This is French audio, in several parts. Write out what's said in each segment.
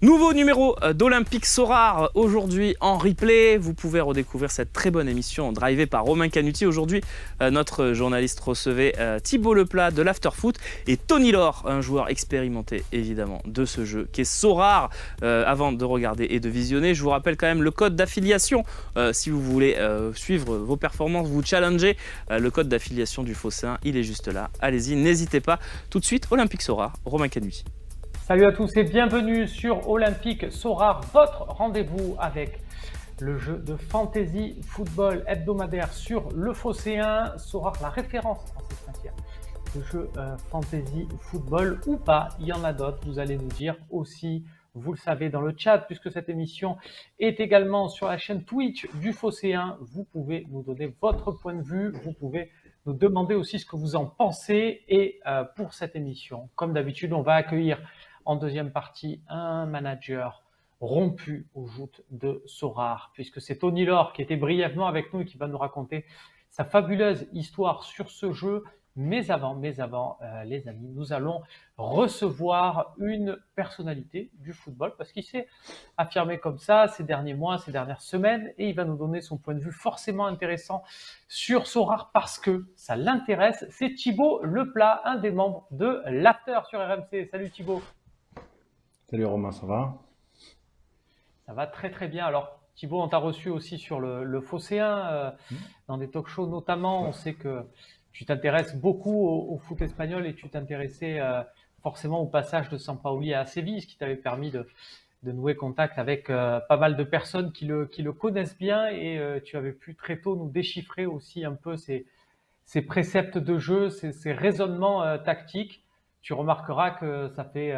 Nouveau numéro d'Olympique Sorare aujourd'hui en replay. Vous pouvez redécouvrir cette très bonne émission drivée par Romain Canuti. Aujourd'hui, notre journaliste recevait Thibaut Leplat de l'Afterfoot et Tony Laure, un joueur expérimenté évidemment de ce jeu qui est Sorare. Avant de regarder et de visionner, je vous rappelle quand même le code d'affiliation. Si vous voulez suivre vos performances, vous challenger, le code d'affiliation du Phocéen, il est juste là. Allez-y, n'hésitez pas. Tout de suite, Olympique Sorare, Romain Canuti. Salut à tous et bienvenue sur Olympique Sorare, votre rendez-vous avec le jeu de fantasy football hebdomadaire sur le Phocéen. Sorare, la référence en cette matière de jeu fantasy football ou pas, il y en a d'autres, vous allez nous dire aussi, vous le savez dans le chat, puisque cette émission est également sur la chaîne Twitch du Phocéen. Vous pouvez nous donner votre point de vue, vous pouvez nous demander aussi ce que vous en pensez. Et pour cette émission, comme d'habitude, on va accueillir en deuxième partie un manager rompu aux joutes de Sorare, puisque c'est Tony Laure qui était brièvement avec nous et qui va nous raconter sa fabuleuse histoire sur ce jeu. Mais avant, les amis, nous allons recevoir une personnalité du football parce qu'il s'est affirmé comme ça ces derniers mois, ces dernières semaines, et il va nous donner son point de vue forcément intéressant sur Sorare parce que ça l'intéresse. C'est Thibaut Leplat, un des membres de l'After sur RMC. Salut Thibaut. Salut Romain, ça va? Ça va très très bien. Alors Thibaut, on t'a reçu aussi sur le Phocéen, dans des talk shows notamment. On sait que tu t'intéresses beaucoup au foot espagnol et tu t'intéressais forcément au passage de Sampaoli à Séville, ce qui t'avait permis de nouer contact avec pas mal de personnes qui le connaissent bien, et tu avais pu très tôt nous déchiffrer aussi un peu ses préceptes de jeu, ses raisonnements tactiques. Tu remarqueras que ça fait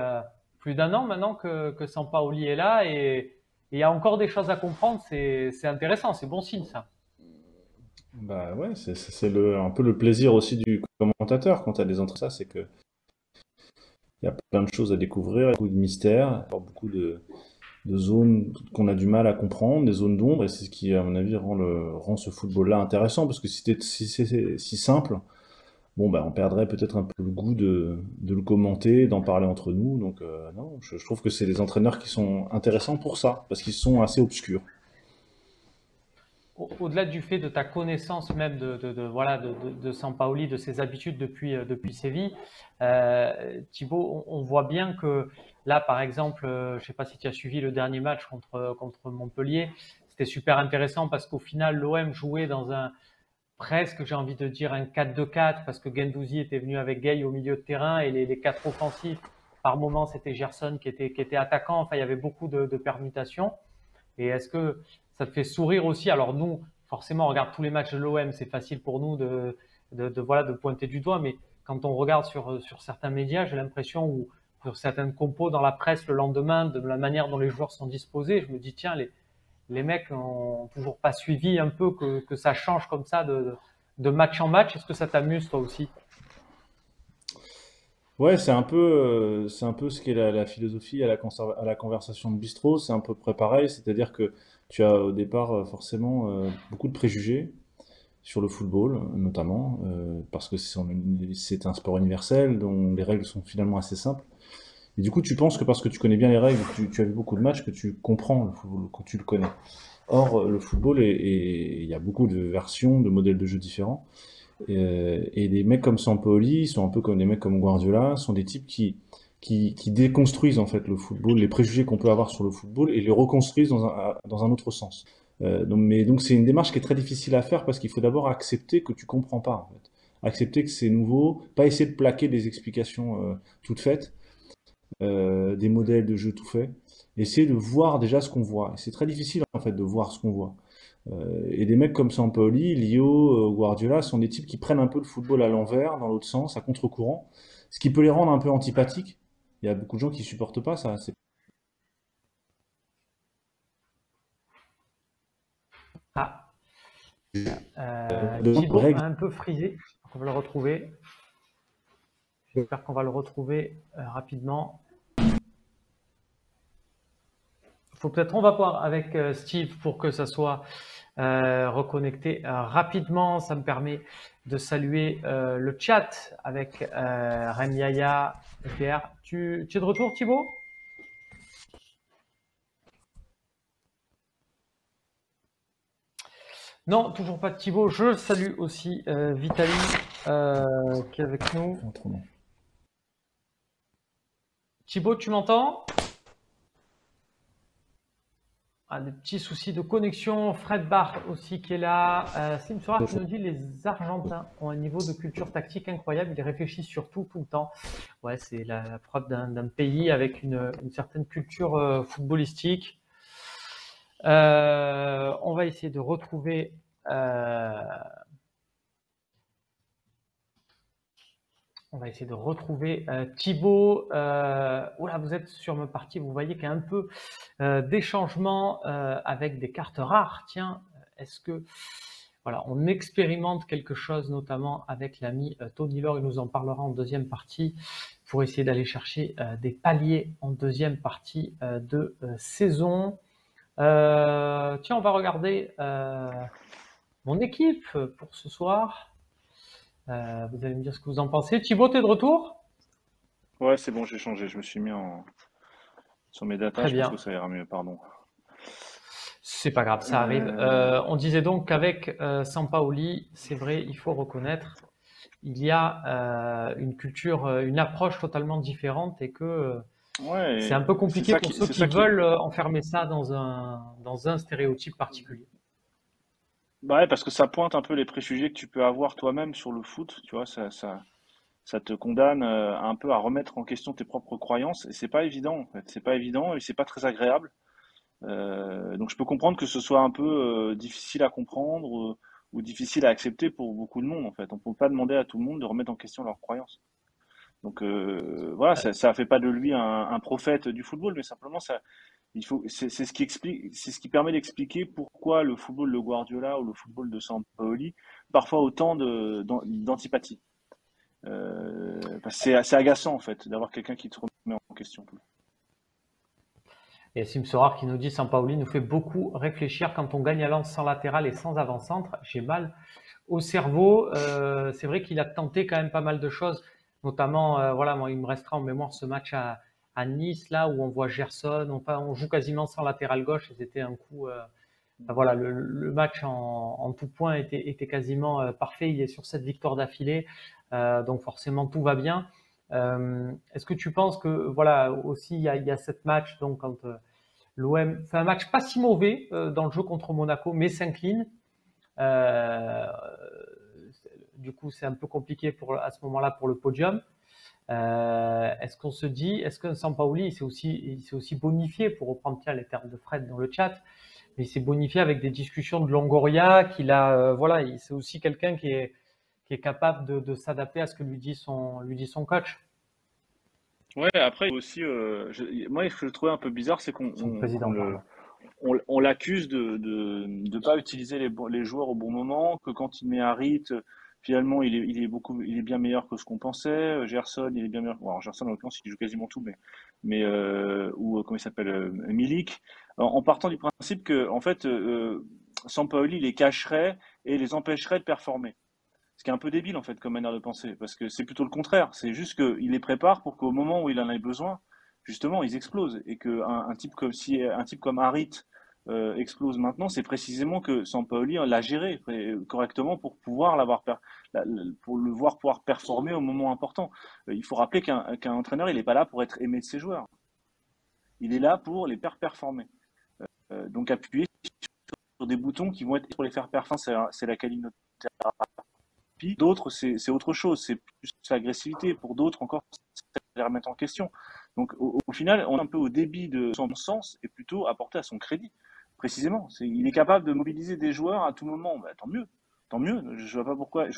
plus d'un an maintenant que Sampaoli est là, et il y a encore des choses à comprendre. C'est intéressant, c'est bon signe ça. Bah ouais, c'est un peu le plaisir aussi du commentateur quand tu as des entretiens, c'est que il y a plein de choses à découvrir, beaucoup de mystères, beaucoup de zones qu'on a du mal à comprendre, des zones d'ombre, et c'est ce qui, à mon avis, rend ce football-là intéressant, parce que si c'est si simple, bon bah on perdrait peut-être un peu le goût de le commenter, d'en parler entre nous, donc non, je trouve que c'est des entraîneurs qui sont intéressants pour ça, parce qu'ils sont assez obscurs. Au-delà du fait de ta connaissance même de Sampaoli, de ses habitudes depuis Séville, Thibaut, on voit bien que là, par exemple, je ne sais pas si tu as suivi le dernier match contre Montpellier, c'était super intéressant parce qu'au final, l'OM jouait dans un presque, j'ai envie de dire, un 4-2-4 parce que Guendouzi était venu avec Gueye au milieu de terrain et les quatre offensifs, par moment, c'était Gerson qui était attaquant. Enfin, il y avait beaucoup de permutations. Et est-ce que ça te fait sourire aussi? Alors nous, forcément, on regarde tous les matchs de l'OM, c'est facile pour nous de pointer du doigt, mais quand on regarde sur certains médias, j'ai l'impression, ou sur certaines compos dans la presse le lendemain, de la manière dont les joueurs sont disposés, je me dis, tiens, les mecs n'ont toujours pas suivi un peu que ça change comme ça de match en match. Est-ce que ça t'amuse toi aussi? Ouais, c'est un peu ce qu'est la philosophie à la conversation de bistrot, c'est un peu près pareil, c'est-à-dire que tu as au départ forcément beaucoup de préjugés sur le football, notamment, parce que c'est un sport universel dont les règles sont finalement assez simples. Et du coup, tu penses que parce que tu connais bien les règles, tu as vu beaucoup de matchs, que tu comprends le football, que tu le connais. Or, le football, il y a beaucoup de versions, de modèles de jeu différents. Et des mecs comme Sampaoli sont un peu comme des mecs comme Guardiola, sont des types qui déconstruisent en fait le football, les préjugés qu'on peut avoir sur le football et les reconstruisent dans un autre sens. Donc c'est une démarche qui est très difficile à faire parce qu'il faut d'abord accepter que tu comprends pas en fait. Accepter que c'est nouveau, pas essayer de plaquer des explications toutes faites, des modèles de jeu tout faits, essayer de voir déjà ce qu'on voit. Et c'est très difficile en fait de voir ce qu'on voit. Et des mecs comme Sampaoli, Lio, Guardiola sont des types qui prennent un peu le football à l'envers, dans l'autre sens, à contre-courant, ce qui peut les rendre un peu antipathiques. Il y a beaucoup de gens qui supportent pas ça. Ah, De Thibaut a règles. un peu frisé. On va le retrouver. J'espère qu'on va le retrouver rapidement. On va voir avec Steve pour que ça soit reconnecté rapidement. Ça me permet de saluer le chat avec Ren Yaya, FR. Tu es de retour, Thibaut? Non, toujours pas de Thibaut. Je salue aussi Vitali qui est avec nous. Autrement. Thibaut, tu m'entends? Ah, des petits soucis de connexion. Fred Barr aussi qui est là. Sim Sorar qui nous dit les Argentins ont un niveau de culture tactique incroyable. Ils réfléchissent sur tout le temps. Ouais, c'est la preuve d'un pays avec une certaine culture footballistique. On va essayer de retrouver. On va essayer de retrouver Thibaut. Oula, vous êtes sur ma partie. Vous voyez qu'il y a un peu des changements avec des cartes rares. Tiens, est-ce que voilà, on expérimente quelque chose, notamment avec l'ami Tony Laure. Il nous en parlera en deuxième partie pour essayer d'aller chercher des paliers en deuxième partie de saison. Tiens, on va regarder mon équipe pour ce soir. Vous allez me dire ce que vous en pensez. Thibaut, t'es de retour? Ouais, c'est bon, j'ai changé. Je me suis mis sur mes datas. Très Je bien. pense que ça ira mieux, pardon. C'est pas grave, ça arrive. On disait donc qu'avec Sampaoli, c'est vrai, il faut reconnaître, il y a une culture, une approche totalement différente et que Ouais, c'est un peu compliqué pour ceux qui veulent enfermer ça dans un stéréotype particulier. Bah ouais, parce que ça pointe un peu les préjugés que tu peux avoir toi-même sur le foot, tu vois, ça te condamne un peu à remettre en question tes propres croyances, et c'est pas évident, en fait, c'est pas évident, et c'est pas très agréable. Donc je peux comprendre que ce soit un peu difficile à comprendre ou difficile à accepter pour beaucoup de monde, en fait. On peut pas demander à tout le monde de remettre en question leurs croyances. Donc voilà, ça fait pas de lui un prophète du football, mais simplement c'est ce qui explique, c'est ce qui permet d'expliquer pourquoi le football de Guardiola ou le football de Sampaoli parfois autant d'antipathie. Parce que c'est assez agaçant en fait d'avoir quelqu'un qui te remet en question. Et Sim Sorar qui nous dit Sampaoli nous fait beaucoup réfléchir quand on gagne à Lens sans latéral et sans avant-centre. J'ai mal au cerveau. C'est vrai qu'il a tenté quand même pas mal de choses, notamment, voilà, moi, il me restera en mémoire ce match à Nice, là où on voit Gerson, on joue quasiment sans latéral gauche, et c'était un coup. Voilà, le match en tout point était quasiment parfait. Il est sur cette victoire d'affilée, donc forcément tout va bien. Est-ce que tu penses que voilà aussi il y a cette match donc quand l'OM fait un match pas si mauvais dans le jeu contre Monaco, mais s'incline. Euh, du coup, c'est un peu compliqué à ce moment-là pour le podium. Est-ce qu'on se dit, est-ce que Sampaoli il s'est aussi bonifié, pour reprendre les termes de Fred dans le chat, mais il s'est bonifié avec des discussions de Longoria, qu'il a, voilà, c'est aussi quelqu'un qui est capable de s'adapter à ce que lui dit son coach. Ouais, après aussi, moi ce que je trouvais un peu bizarre, c'est Son président, pardon. on l'accuse de pas utiliser les joueurs au bon moment, que quand il met Harit, finalement il est bien meilleur que ce qu'on pensait. Gerson, il est bien meilleur. Bon, alors, Gerson en l'occurrence il joue quasiment tout, mais ou comment il s'appelle, Milik, en partant du principe que en fait Sampaoli les cacherait et les empêcherait de performer. Ce qui est un peu débile en fait comme manière de penser, parce que c'est plutôt le contraire. C'est juste qu'il les prépare pour qu'au moment où il en ait besoin, justement, ils explosent. Et qu'un type comme si un type comme Harit explose maintenant, c'est précisément que Sampaoli l'a géré correctement pour pouvoir pour le voir pouvoir performer au moment important. Il faut rappeler qu'un entraîneur, il n'est pas là pour être aimé de ses joueurs. Il est là pour les faire performer. Donc appuyer sur des boutons qui vont être pour les faire performer, c'est la qualité. D'autres, c'est autre chose, c'est plus l'agressivité. Pour d'autres encore, c'est les remettre en question. Donc au final, on est un peu au débit de son sens et plutôt apporté à son crédit. Précisément, il est capable de mobiliser des joueurs à tout moment. Bah, tant mieux, tant mieux. Je vois pas pourquoi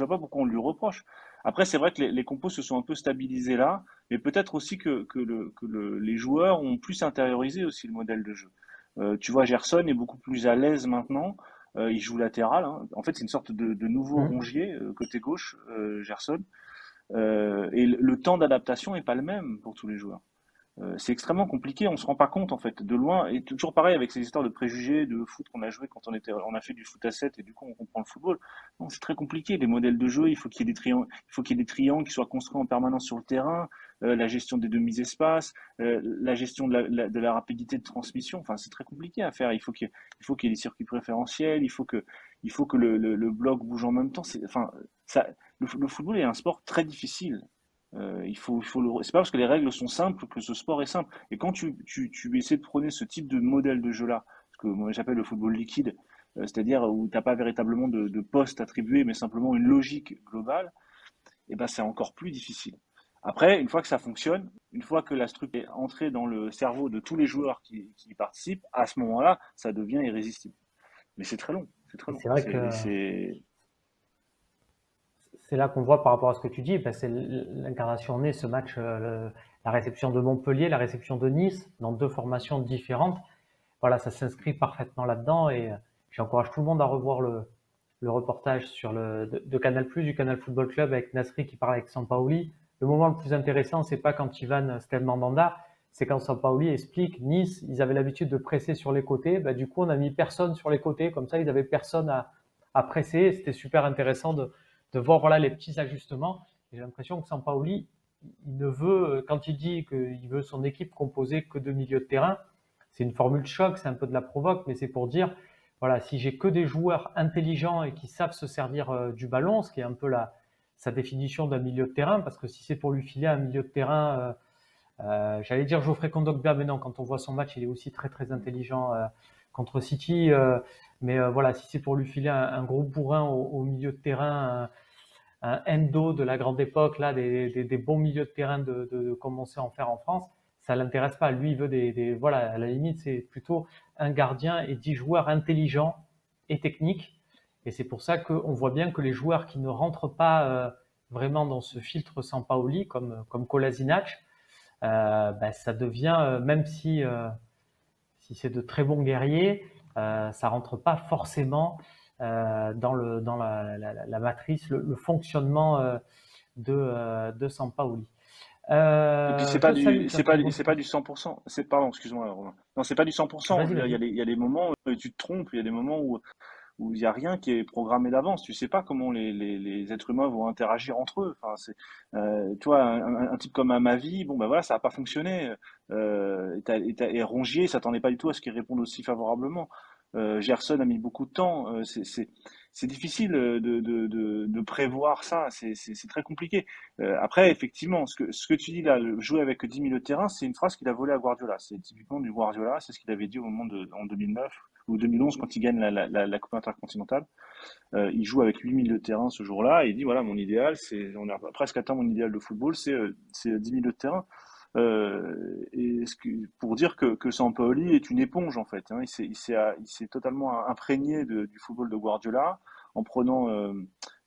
on lui reproche. Après, c'est vrai que les compos se sont un peu stabilisés là, mais peut-être aussi les joueurs ont plus intériorisé aussi le modèle de jeu. Tu vois, Gerson est beaucoup plus à l'aise maintenant. Il joue latéral, hein. En fait, c'est une sorte de nouveau Rongier côté gauche, Gerson. Et le temps d'adaptation est pas le même pour tous les joueurs. C'est extrêmement compliqué, on se rend pas compte en fait, de loin, et toujours pareil avec ces histoires de préjugés, de foot qu'on a joué quand on a fait du foot à 7 et du coup on comprend le football. Non, c'est très compliqué, les modèles de jeu, il faut qu'il y ait des triangles, il faut qu'il y ait des triangles qui soient construits en permanence sur le terrain, la gestion des demi-espaces, la gestion de la rapidité de transmission, enfin c'est très compliqué à faire, il faut qu'il y ait des circuits préférentiels, il faut que le bloc bouge en même temps, enfin, ça, le football est un sport très difficile. C'est pas parce que les règles sont simples que ce sport est simple. Et quand tu essaies de prôner ce type de modèle de jeu-là, ce que moi j'appelle le football liquide, c'est-à-dire où t'as pas véritablement de poste attribué, mais simplement une logique globale, et ben c'est encore plus difficile. Après, une fois que ça fonctionne, une fois que la structure est entrée dans le cerveau de tous les joueurs qui y participent, à ce moment-là, ça devient irrésistible. Mais c'est très long, c'est très Et long. c'est vrai que C'est c'est là qu'on voit par rapport à ce que tu dis, ben c'est l'incarnation née, ce match, la réception de Montpellier, la réception de Nice, dans deux formations différentes. Voilà, ça s'inscrit parfaitement là-dedans et j'encourage tout le monde à revoir le reportage sur de Canal+, du Canal Football Club avec Nasri qui parle avec Sampaoli. Le moment le plus intéressant, c'est pas quand Ivan Stel Mandanda, c'est quand Sampaoli explique Nice, ils avaient l'habitude de presser sur les côtés, ben, du coup on a mis personne sur les côtés, comme ça ils avaient personne à presser. C'était super intéressant de voir voilà les petits ajustements. J'ai l'impression que Sampaoli, il ne veut, quand il dit qu'il veut son équipe composée que de milieux de terrain, c'est une formule choc, c'est un peu de la provoque, mais c'est pour dire, voilà, si j'ai que des joueurs intelligents et qui savent se servir du ballon, ce qui est un peu sa définition d'un milieu de terrain, parce que si c'est pour lui filer un milieu de terrain, j'allais dire Geoffrey Kondogbia, mais non, quand on voit son match, il est aussi très très intelligent contre City, mais voilà, si c'est pour lui filer un gros bourrin au milieu de terrain, un Endo de la grande époque, là, des bons milieux de terrain de commencer à en faire en France, ça l'intéresse pas. Lui, il veut voilà, à la limite, c'est plutôt un gardien et 10 joueurs intelligents et techniques. Et c'est pour ça qu'on voit bien que les joueurs qui ne rentrent pas vraiment dans ce filtre Sampaoli, comme Kolasinac, ben, ça devient, même si c'est de très bons guerriers, ça rentre pas forcément dans la matrice, le fonctionnement de Sampaoli. Et puis c'est pas du 100%. Pardon, excuse-moi, Romain. Non, c'est pas du 100%. Je Vas-y, veux dire, vas-y. il y a des moments où tu te trompes, il y a des moments où il y a rien qui est programmé d'avance. Tu sais pas comment les êtres humains vont interagir entre eux. Enfin, tu vois, un type comme Amavi, bon, ben voilà, ça a pas fonctionné. Et Rongier s'attendait pas du tout à ce qu'il réponde aussi favorablement. Gerson a mis beaucoup de temps. C'est difficile de prévoir ça. C'est très compliqué. Après, effectivement, ce que tu dis là, jouer avec 10 milieux de terrain, c'est une phrase qu'il a volée à Guardiola. C'est typiquement du Guardiola. C'est ce qu'il avait dit au moment en 2009 ou 2011 quand il gagne la Coupe intercontinentale. Il joue avec 8 milieux de terrain ce jour-là et il dit voilà, mon idéal, on a presque atteint mon idéal de football, c'est 10 milieux de terrain. Pour dire que Sampaoli est une éponge en fait, hein. Il s'est totalement imprégné du football de Guardiola en prenant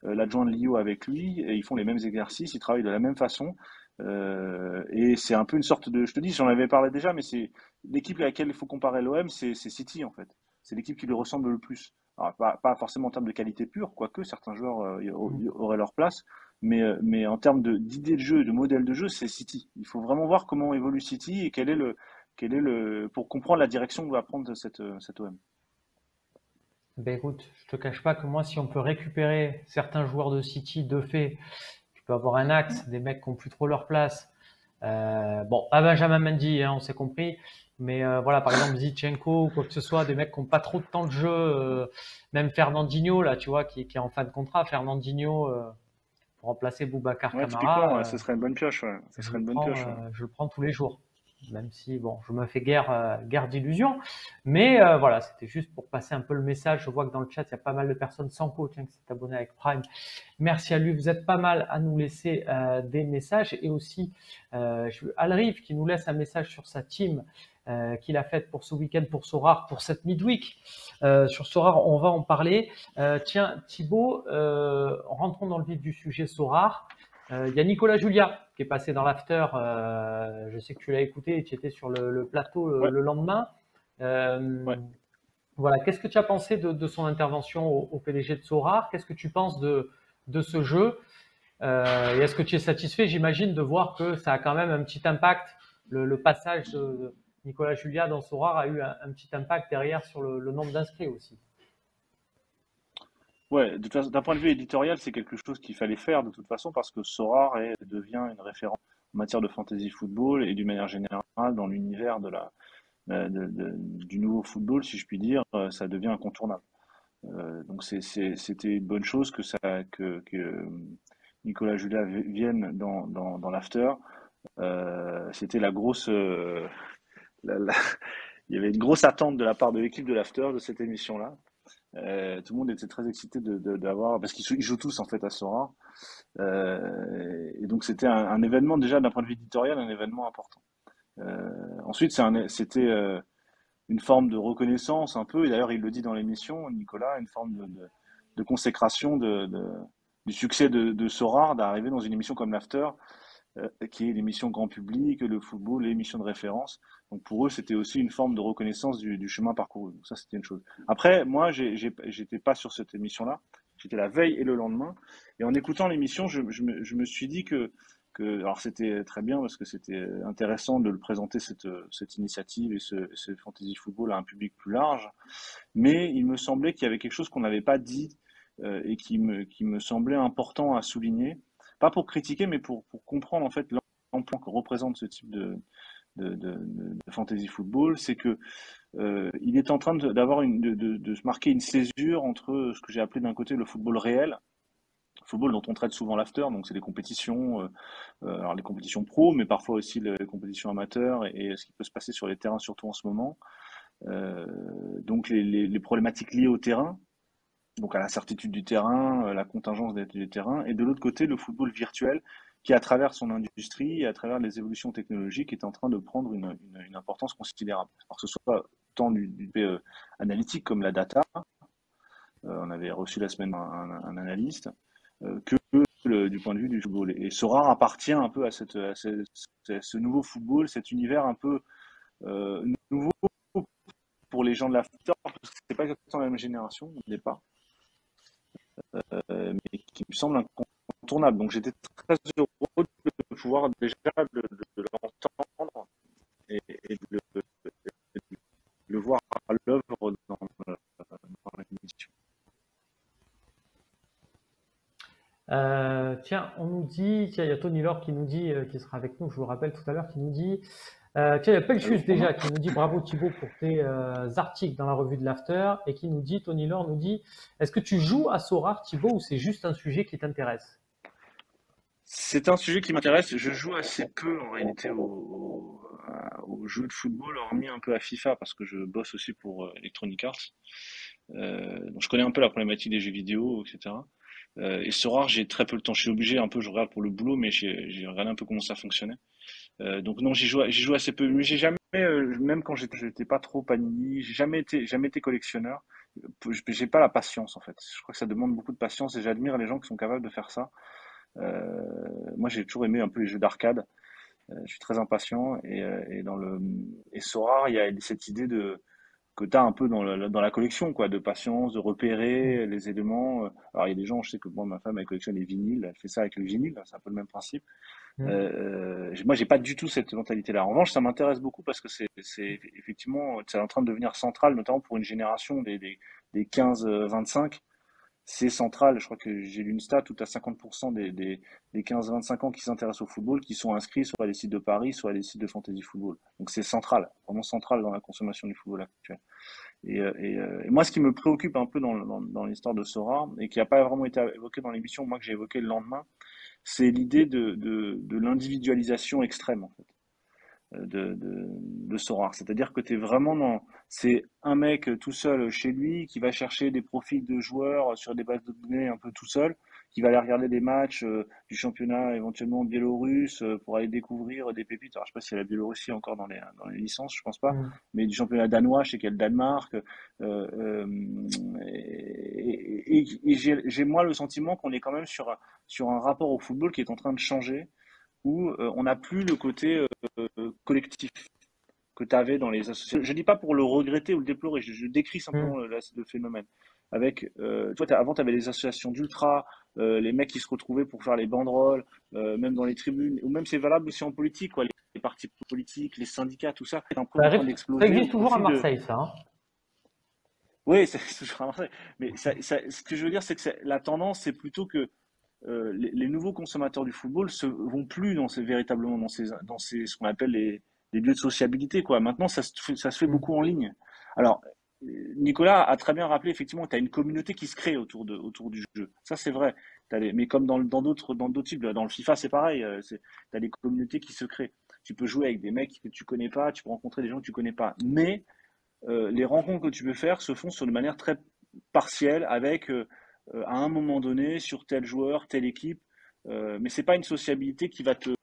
l'adjoint de Lio avec lui et ils font les mêmes exercices, ils travaillent de la même façon. Et c'est un peu une sorte je te dis, j'en avais parlé déjà, mais c'est l'équipe à laquelle il faut comparer l'OM, c'est City en fait. C'est l'équipe qui lui ressemble le plus. Alors, pas forcément en termes de qualité pure, quoique certains joueurs auraient leur place, mais en termes d'idées de jeu, de modèle de jeu, c'est City. Il faut vraiment voir comment évolue City et pour comprendre la direction que va prendre cette OM. Ben écoute, je te cache pas que moi, si on peut récupérer certains joueurs de City, de fait, tu peux avoir un axe, des mecs qui n'ont plus trop leur place. Bon, pas Benjamin Mendy, hein, on s'est compris, mais voilà, par exemple Zinchenko ou quoi que ce soit, des mecs qui n'ont pas trop de temps de jeu, même Fernandinho, là, tu vois, qui est en fin de contrat, Fernandinho pour remplacer Boubacar Ouais, typiquement, Kamara, ouais, ce serait une bonne pioche. Ouais. Ce serait une bonne pioche. Ouais. je le prends tous les jours. Même si, bon, je me fais guère d'illusions. Mais voilà, c'était juste pour passer un peu le message. Je vois que dans le chat, il y a pas mal de personnes sans coach qui s'est abonné avec Prime. Merci à lui. Vous êtes pas mal à nous laisser des messages. Et aussi, Alrive qui nous laisse un message sur sa team qu'il a faite pour ce week-end, pour Sorare, pour cette midweek. Sur Sorare, on va en parler. Tiens, Thibaut, rentrons dans le vif du sujet Sorare. Il y a Nicolas Julia qui est passé dans l'after. Je sais que tu l'as écouté et tu étais sur le plateau Ouais. le lendemain. Ouais. Voilà, qu'est-ce que tu as pensé de son intervention au PDG de Sorare? Qu'est-ce que tu penses de ce jeu? Et est-ce que tu es satisfait, j'imagine, de voir que ça a quand même un petit impact le passage de Nicolas Julia dans Sorare a eu un petit impact derrière sur le nombre d'inscrits aussi. Ouais, d'un point de vue éditorial, c'est quelque chose qu'il fallait faire de toute façon parce que Sorare devient une référence en matière de fantasy football et d'une manière générale dans l'univers du nouveau football, si je puis dire, ça devient incontournable. Donc c'était une bonne chose que Nicolas Julia vienne dans l'after. C'était la grosse, la- il y avait une grosse attente de la part de l'équipe de l'after de cette émission-là. Tout le monde était très excité d'avoir, parce qu'ils jouent tous en fait à Sora. Et donc c'était un événement déjà d'un point de vue éditorial, un événement important. Ensuite, c'était une forme de reconnaissance un peu, et d'ailleurs il le dit dans l'émission, Nicolas, une forme de consécration du succès de Sora, d'arriver dans une émission comme l'After, qui est l'émission grand public, le football, l'émission de référence. Donc pour eux, c'était aussi une forme de reconnaissance du chemin parcouru. Donc ça, c'était une chose. Après, moi, j'étais pas sur cette émission-là. J'étais la veille et le lendemain. Et en écoutant l'émission, je me suis dit alors c'était très bien parce que c'était intéressant de le présenter cette initiative et ce fantasy football à un public plus large. Mais il me semblait qu'il y avait quelque chose qu'on n'avait pas dit et qui me semblait important à souligner. Pas pour critiquer, mais pour comprendre en fait l'ampleur que représente ce type de fantasy football, c'est que il est en train de se marquer une césure entre ce que j'ai appelé d'un côté le football réel, football dont on traite souvent l'after, donc c'est des compétitions, alors les compétitions pro, mais parfois aussi les compétitions amateurs et ce qui peut se passer sur les terrains, surtout en ce moment. Donc les problématiques liées au terrain, donc à l'incertitude du terrain, la contingence des terrains, et de l'autre côté, le football virtuel, qui à travers son industrie et à travers les évolutions technologiques est en train de prendre une importance considérable. Alors que ce soit tant du analytique comme la data, on avait reçu la semaine un analyste, que du point de vue du football. Et Sora appartient un peu à ce nouveau football, cet univers un peu nouveau pour les gens de l'after, parce que c'est pas exactement la même génération au départ. Mais qui me semble incontournable. Donc j'étais très heureux de pouvoir déjà de l'entendre et de le voir à l'œuvre dans l'émission. Tiens, on nous dit, tiens, il y a Tony Laure qui nous dit, qui sera avec nous, je vous le rappelle tout à l'heure, qui nous dit, tiens, il y a Pelchus déjà qui nous dit bravo Thibaut pour tes articles dans la revue de l'After et qui nous dit, Tony Laure nous dit, est-ce que tu joues à Sorare Thibaut ou c'est juste un sujet qui t'intéresse? C'est un sujet qui m'intéresse. Je joue assez peu en réalité aux jeux de football, hormis un peu à FIFA parce que je bosse aussi pour Electronic Arts. Donc je connais un peu la problématique des jeux vidéo, etc. Et Sorare, j'ai très peu le temps. Je suis obligé un peu, je regarde pour le boulot, mais j'ai regardé un peu comment ça fonctionnait. Donc non, j'y joue assez peu. Mais j'ai jamais, même quand j'étais pas trop Panini, j'ai jamais été collectionneur. J'ai pas la patience en fait. Je crois que ça demande beaucoup de patience et j'admire les gens qui sont capables de faire ça. Moi, j'ai toujours aimé un peu les jeux d'arcade. Je suis très impatient et Sorare, il y a cette idée que tu as un peu dans la collection, quoi, de patience, de repérer les éléments. Alors, il y a des gens, je sais que moi, ma femme, elle collectionne les vinyles, elle fait ça avec le vinyle, c'est un peu le même principe. Moi, j'ai pas du tout cette mentalité-là. En revanche, ça m'intéresse beaucoup parce que c'est effectivement, c'est en train de devenir central, notamment pour une génération des 15-25. C'est central. Je crois que j'ai lu une stat où tu as 50% des 15-25 ans qui s'intéressent au football, qui sont inscrits soit à des sites de Paris, soit à des sites de fantasy football. Donc c'est central, vraiment central dans la consommation du football actuel. Et moi, ce qui me préoccupe un peu dans l'histoire de Sora, et qui n'a pas vraiment été évoqué dans l'émission, moi que j'ai évoqué le lendemain, c'est l'idée de l'individualisation extrême, en fait, de Sorare. C'est-à-dire que tu es vraiment c'est un mec tout seul chez lui qui va chercher des profils de joueurs sur des bases de données un peu tout seul, qui va aller regarder des matchs du championnat éventuellement biélorusse pour aller découvrir des pépites. Alors je sais pas si la Biélorussie est encore dans les licences, je pense pas, mais du championnat danois, je sais qu'il y a le Danemark. Et j'ai moi le sentiment qu'on est quand même sur un rapport au football qui est en train de changer, où on n'a plus le côté collectif que tu avais dans les associations. Je ne dis pas pour le regretter ou le déplorer, je décris simplement le phénomène. Avec, avant, tu avais les associations d'ultra, les mecs qui se retrouvaient pour faire les banderoles, même dans les tribunes, ou même c'est valable aussi en politique, quoi. Les partis politiques, les syndicats, tout ça est un peu Ça en train arrive- ça d'exploser existe au toujours à fil de. Marseille, ça, hein. Oui, c'est toujours à Marseille. Mais ce que je veux dire, c'est que la tendance, c'est plutôt que les nouveaux consommateurs du football vont plus véritablement dans ces ce qu'on appelle les lieux de sociabilité, quoi. Maintenant, ça se fait Mm. beaucoup en ligne. Alors, Nicolas a très bien rappelé effectivement que tu as une communauté qui se crée autour du jeu. Ça, c'est vrai. Mais comme dans d'autres types, dans le FIFA, c'est pareil. Tu as des communautés qui se créent. Tu peux jouer avec des mecs que tu connais pas, tu peux rencontrer des gens que tu connais pas. Mais les rencontres que tu peux faire se font sur une manière très partielle, avec à un moment donné sur tel joueur, telle équipe. Mais c'est pas une sociabilité qui va te.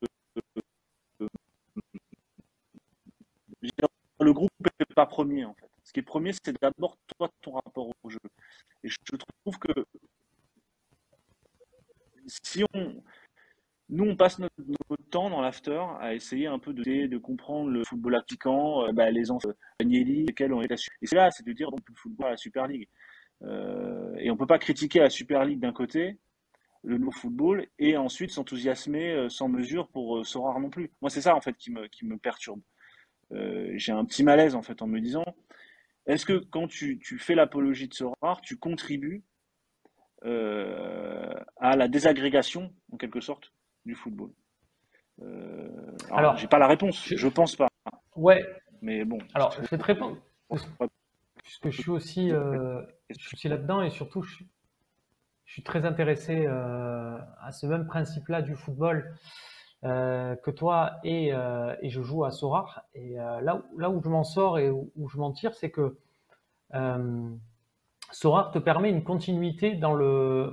Le groupe n'est pas premier en fait. Ce qui est premier, c'est d'abord toi ton rapport au jeu. Et je trouve que si nous on passe notre temps dans l'after à essayer un peu de comprendre le football appliquant, les enfants Agnelli, lesquels ont été. Et c'est là, c'est de dire donc le football à la Super League. Et on peut pas critiquer la Super League d'un côté, le nouveau football, et ensuite s'enthousiasmer sans mesure pour Sorare non plus. Moi, c'est ça en fait qui me perturbe. J'ai un petit malaise en fait en me disant, est-ce que quand tu fais l'apologie de Sorare, tu contribues à la désagrégation en quelque sorte du football? Alors, j'ai Alors, pas la réponse, je- je pense pas, ouais, mais bon, je alors, je trouve vais te répondre, que puisque je suis là-dedans et surtout, je suis très intéressé à ce même principe-là du football que toi et je joue à Sorare. Et là où je m'en sors et où je m'en tire, c'est que euh, Sorare te permet une continuité dans le.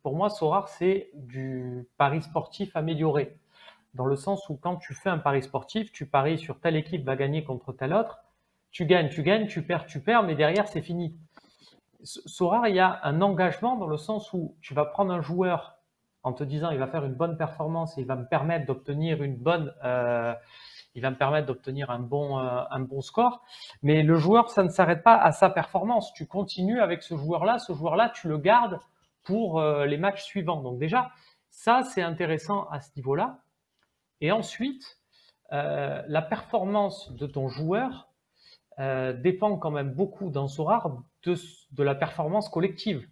Pour moi, Sorare, c'est du pari sportif amélioré. Dans le sens où quand tu fais un pari sportif, tu paries sur telle équipe va gagner contre telle autre. Tu gagnes, tu perds, mais derrière, c'est fini. Sorare, il y a un engagement dans le sens où tu vas prendre un joueur en te disant il va faire une bonne performance et il va me permettre d'obtenir un bon score. Mais le joueur, ça ne s'arrête pas à sa performance. Tu continues avec ce joueur-là, tu le gardes pour les matchs suivants. Donc déjà, ça, c'est intéressant à ce niveau-là. Et ensuite, la performance de ton joueur dépend quand même beaucoup dans Sorare de la performance collective.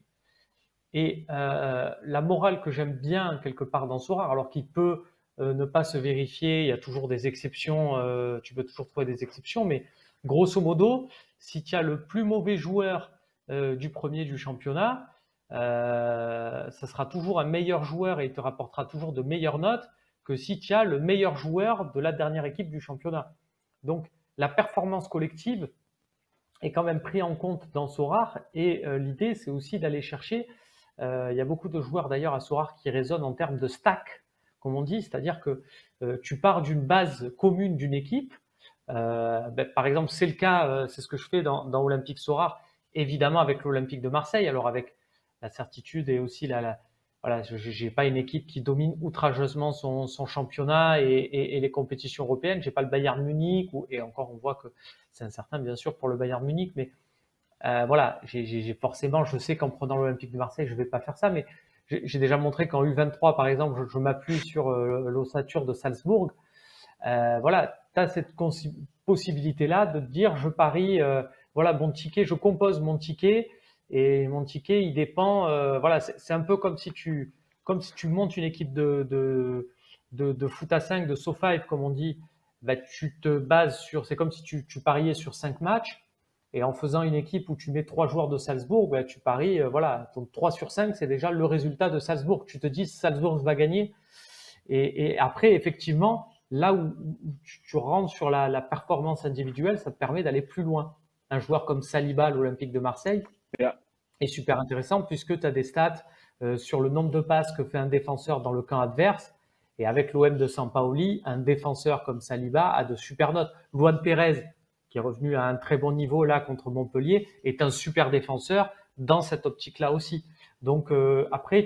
Et la morale que j'aime bien quelque part dans Sorare, alors qu'il peut ne pas se vérifier, il y a toujours des exceptions, tu peux toujours trouver des exceptions, mais grosso modo, si tu as le plus mauvais joueur du premier du championnat, ça sera toujours un meilleur joueur et il te rapportera toujours de meilleures notes que si tu as le meilleur joueur de la dernière équipe du championnat. Donc la performance collective est quand même prise en compte dans Sorare et l'idée c'est aussi d'aller chercher. Il y a beaucoup de joueurs d'ailleurs à Sorare qui raisonnent en termes de stack, comme on dit, c'est-à-dire que tu pars d'une base commune d'une équipe. Par exemple, c'est le cas, c'est ce que je fais dans Olympique Sorare, évidemment avec l'Olympique de Marseille, alors avec la certitude et aussi voilà, j'ai pas une équipe qui domine outrageusement son championnat et les compétitions européennes. J'ai pas le Bayern Munich et encore on voit que c'est incertain bien sûr pour le Bayern Munich, mais voilà, forcément, je sais qu'en prenant l'Olympique de Marseille, je vais pas faire ça, mais j'ai déjà montré qu'en U23, par exemple, je m'appuie sur l'ossature de Salzbourg. Voilà, tu as cette possibilité-là de te dire, je parie, voilà, mon ticket, je compose mon ticket et mon ticket, il dépend. Voilà, c'est un peu comme si tu montes une équipe de foot à 5, de SoFi, comme on dit. Bah, tu te bases sur, c'est comme si tu pariais sur 5 matchs. Et en faisant une équipe où tu mets 3 joueurs de Salzbourg, bah, tu paries, voilà, donc 3 sur 5, c'est déjà le résultat de Salzbourg. Tu te dis Salzbourg va gagner. Et après, effectivement, là où tu rentres sur la performance individuelle, ça te permet d'aller plus loin. Un joueur comme Saliba, l'Olympique de Marseille, est super intéressant puisque tu as des stats sur le nombre de passes que fait un défenseur dans le camp adverse. Et avec l'OM de Sampaoli, un défenseur comme Saliba a de super notes. Luan Pérez, qui est revenu à un très bon niveau là contre Montpellier, est un super défenseur dans cette optique-là aussi. Donc après,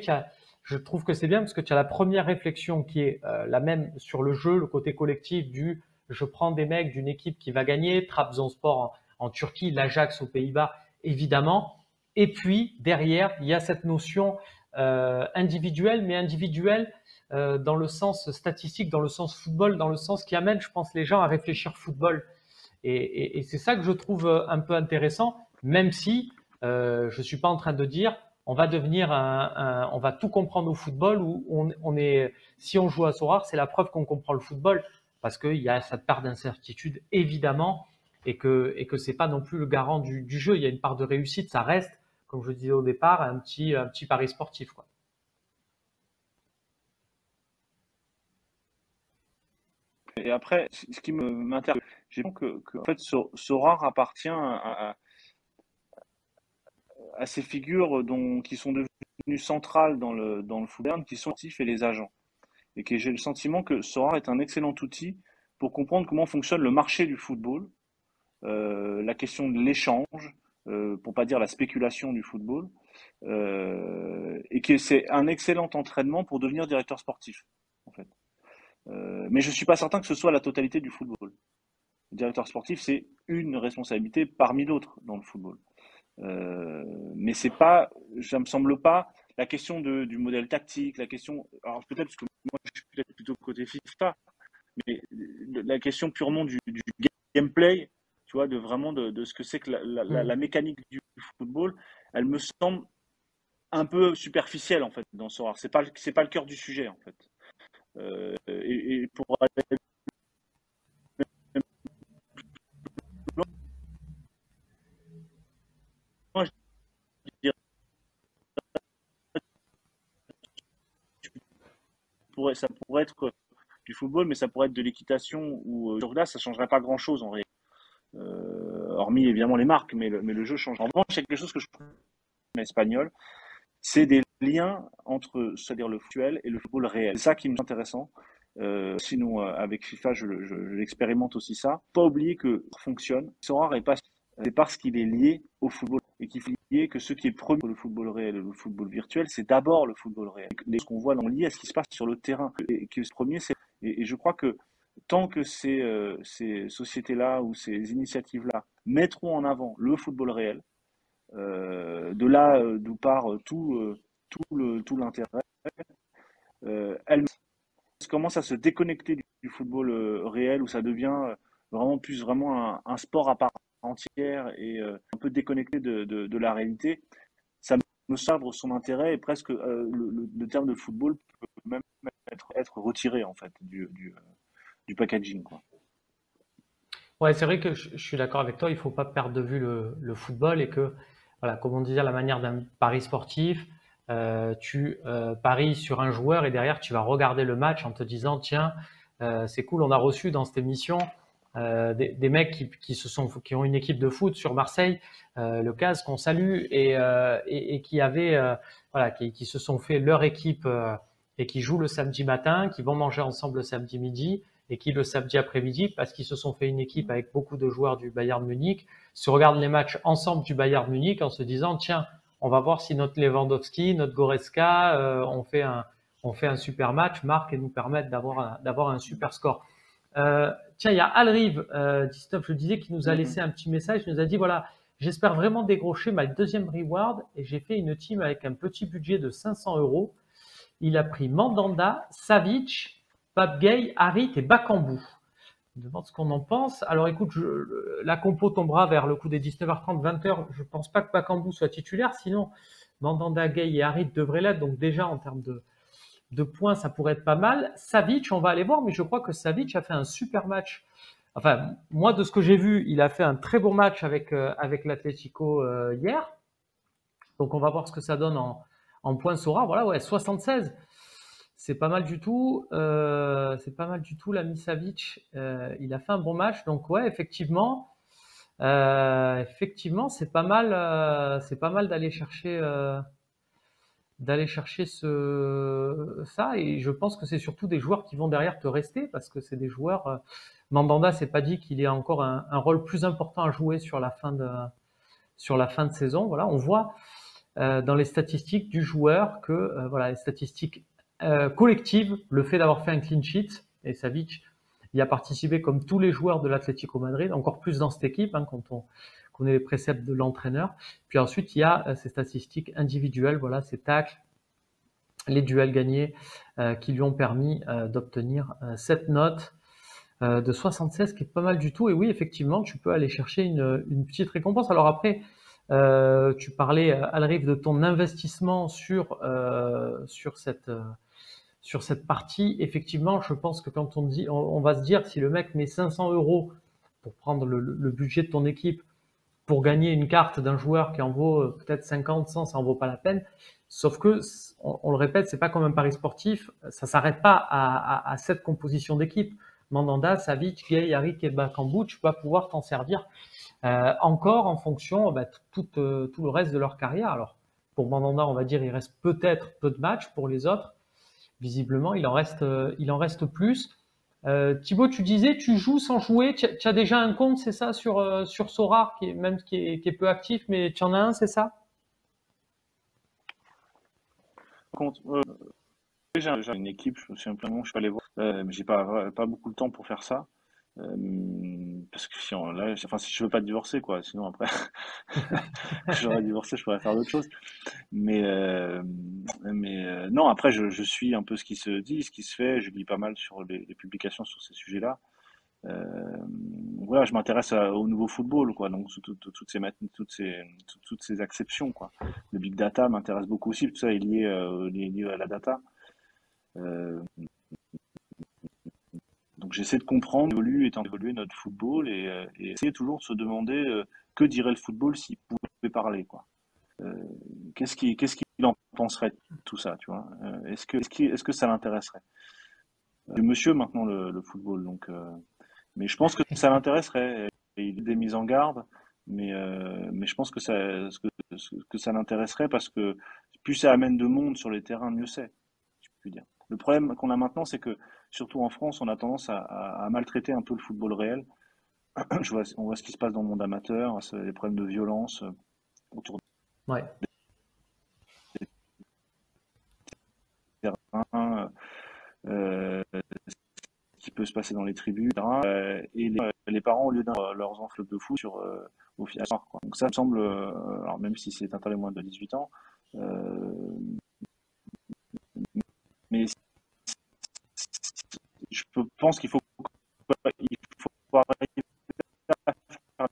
je trouve que c'est bien parce que tu as la première réflexion qui est la même sur le jeu, le côté collectif du je prends des mecs d'une équipe qui va gagner, Trabzonspor en Turquie, l'Ajax aux Pays-Bas, évidemment. Et puis derrière, il y a cette notion individuelle, mais individuelle dans le sens statistique, dans le sens football, dans le sens qui amène, je pense, les gens à réfléchir football. Et c'est ça que je trouve un peu intéressant, même si je suis pas en train de dire on va devenir on va tout comprendre au football ou si on joue à Sorare, c'est la preuve qu'on comprend le football parce qu'il y a cette part d'incertitude évidemment et que c'est pas non plus le garant du jeu. Il y a une part de réussite, ça reste, comme je disais au départ, un petit pari sportif, quoi. Et après, ce qui m'intéresse, j'ai l'impression que en fait, Sorare appartient à ces figures qui sont devenues centrales dans le foot moderne, qui sont les sportifs et les agents. Et que j'ai le sentiment que Sorare est un excellent outil pour comprendre comment fonctionne le marché du football, la question de l'échange, pour pas dire la spéculation du football, et que c'est un excellent entraînement pour devenir directeur sportif, en fait. Mais je suis pas certain que ce soit la totalité du football. Le directeur sportif, c'est une responsabilité parmi d'autres dans le football. Mais c'est pas, ça me semble pas la question du modèle tactique, la question, alors peut-être parce que moi je suis peut-être plutôt côté FIFA, mais la question purement du gameplay, tu vois, de ce que c'est que la mécanique du football, elle me semble un peu superficielle en fait dans Sorare. C'est pas le cœur du sujet en fait. Et pour aller loin, je dirais, ça pourrait être du football, mais ça pourrait être de l'équitation ou sur glace, ça changerait pas grand-chose en réalité. Hormis évidemment les marques, mais le jeu change. En revanche, c'est quelque chose que je trouve en espagnol, c'est des liens entre, c'est-à-dire le virtuel et le football réel. C'est ça qui nous est intéressant. Sinon, avec FIFA, je l'expérimente aussi ça. Pas oublier que ça fonctionne. Sorare est pas, c'est parce qu'il est lié au football et qu'il faut lier que ce qui est premier le football réel et le football virtuel, c'est d'abord le football réel. Ce qu'on voit dans lié à ce qui se passe sur le terrain et que ce premier, c'est et je crois que tant que ces sociétés-là ou ces initiatives-là mettront en avant le football réel, de là d'où part tout l'intérêt, elles commencent à se déconnecter du football réel où ça devient vraiment plus vraiment un sport à part entière et un peu déconnecté de la réalité. Ça me semble son intérêt et presque le terme de football peut même être retiré en fait du packaging, quoi. Ouais, c'est vrai que je suis d'accord avec toi, il faut pas perdre de vue le football et que, voilà, comme on disait, à la manière d'un pari sportif, tu paries sur un joueur et derrière tu vas regarder le match en te disant tiens, c'est cool, on a reçu dans cette émission des mecs qui ont une équipe de foot sur Marseille, le CAS qu'on salue et qui avaient voilà, qui se sont fait leur équipe et qui jouent le samedi matin, qui vont manger ensemble le samedi midi et qui le samedi après-midi, parce qu'ils se sont fait une équipe avec beaucoup de joueurs du Bayern Munich, se regardent les matchs ensemble du Bayern Munich en se disant tiens, on va voir si notre Lewandowski, notre Goretzka, on fait un super match, marque et nous permettent d'avoir un super score. Tiens, il y a Alrive, 19, je disais, qui nous a laissé un petit message, il nous a dit voilà, j'espère vraiment décrocher ma deuxième reward et j'ai fait une team avec un petit budget de 500 €. Il a pris Mandanda, Savic, Pape Gay, Harit et Bakambu. Je me demande ce qu'on en pense. Alors écoute, la compo tombera vers le coup des 19h30, 20h. Je pense pas que Bakambu soit titulaire, sinon Mandanda, Gay et Harit devraient l'être. Donc déjà en termes de points, ça pourrait être pas mal. Savic, on va aller voir, mais je crois que Savic a fait un super match. Enfin, moi de ce que j'ai vu, il a fait un très bon match avec l'Atlético hier. Donc on va voir ce que ça donne en points Sorare. Voilà, ouais, 76. C'est pas mal du tout. L'ami Savic, il a fait un bon match. Donc ouais, effectivement, c'est pas mal d'aller chercher ça. Et je pense que c'est surtout des joueurs qui vont derrière te rester parce que c'est des joueurs. Mandanda, c'est pas dit qu'il ait encore un rôle plus important à jouer sur la fin de saison. Voilà, on voit dans les statistiques du joueur que voilà, les statistiques collective, le fait d'avoir fait un clean sheet, et Savic y a participé comme tous les joueurs de l'Atlético Madrid, encore plus dans cette équipe, hein, quand on connaît les préceptes de l'entraîneur. Puis ensuite, il y a ces statistiques individuelles, voilà, ses tacles, les duels gagnés qui lui ont permis d'obtenir cette note de 76, qui est pas mal du tout. Et oui, effectivement, tu peux aller chercher une petite récompense. Alors après, tu parlais, Alric, de ton investissement sur cette partie. Effectivement, je pense que quand on va se dire, si le mec met 500 € pour prendre le budget de ton équipe, pour gagner une carte d'un joueur qui en vaut peut-être 50, 100, ça en vaut pas la peine. Sauf que, on le répète, c'est pas comme un pari sportif, ça s'arrête pas à cette composition d'équipe. Mandanda, Savic, Gay, Harik et Bakambu, tu vas pouvoir t'en servir encore en fonction tout le reste de leur carrière. Alors, pour Mandanda, on va dire, il reste peut-être peu de matchs. Pour les autres, visiblement, il en reste plus. Thibaut, tu disais, tu joues sans jouer. Tu as déjà un compte, c'est ça, sur Sorare, qui est peu actif, mais tu en as un, c'est ça? Compte, j'ai une équipe, je me souviens plein de nom, je suis allé voir, mais j'ai pas beaucoup de temps pour faire ça. Parce que si je veux pas divorcer, quoi, sinon après, j'aurais divorcé, je pourrais faire d'autres choses. Mais non, après, je suis un peu ce qui se dit, ce qui se fait, je lis pas mal sur les publications sur ces sujets-là. Voilà, je m'intéresse au nouveau football, quoi, donc toutes ces acceptions, quoi. Le big data m'intéresse beaucoup aussi, tout ça est lié à la data. Donc j'essaie de comprendre évoluer notre football et essayer toujours de se demander que dirait le football s'il pouvait parler, quoi. Qu'est-ce qu'il en penserait de tout ça, tu vois? Est-ce que ça l'intéresserait? C'est monsieur maintenant le football, donc mais je pense que ça l'intéresserait. Et il y a des mises en garde, mais je pense que ça l'intéresserait parce que plus ça amène de monde sur les terrains, mieux c'est, si je puis dire. Le problème qu'on a maintenant, c'est que surtout en France, on a tendance à maltraiter un peu le football réel. On voit ce qui se passe dans le monde amateur, les problèmes de violence autour Ouais. des terrains, ce qui peut se passer dans les tribunes, etc. Et les parents, au lieu d'un leurs enfants de foot au final, quoi. Donc ça me semble, alors même si c'est interdit moins de 18 ans, mais je pense qu'il faut arriver à faire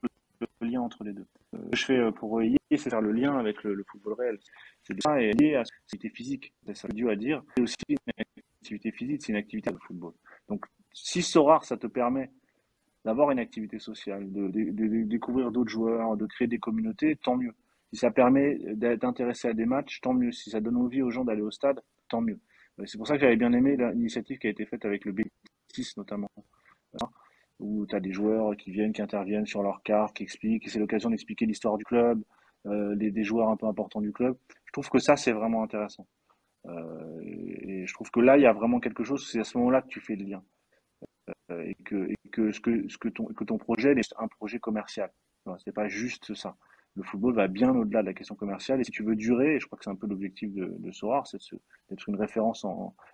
le lien entre les deux. Ce que je fais pour EI, c'est faire le lien avec le football réel. C'est ça et lié à l'activité physique. C'est dur à dire. C'est aussi une activité physique, c'est une activité de football. Donc, si Sorare, ça te permet d'avoir une activité sociale, de découvrir d'autres joueurs, de créer des communautés, tant mieux. Si ça permet d'intéresser à des matchs, tant mieux. Si ça donne envie aux gens d'aller au stade, tant mieux. C'est pour ça que j'avais bien aimé l'initiative qui a été faite avec le Betis notamment, où tu as des joueurs qui viennent, qui interviennent sur leur carte, qui expliquent, et c'est l'occasion d'expliquer l'histoire du club, des joueurs un peu importants du club. Je trouve que ça, c'est vraiment intéressant. Et je trouve que là, il y a vraiment quelque chose, c'est à ce moment-là que tu fais le lien. Et que ton projet est un projet commercial. Voilà, c'est pas juste ça. Le football va bien au-delà de la question commerciale. Et si tu veux durer, et je crois que c'est un peu l'objectif de Sorare, c'est d'être une référence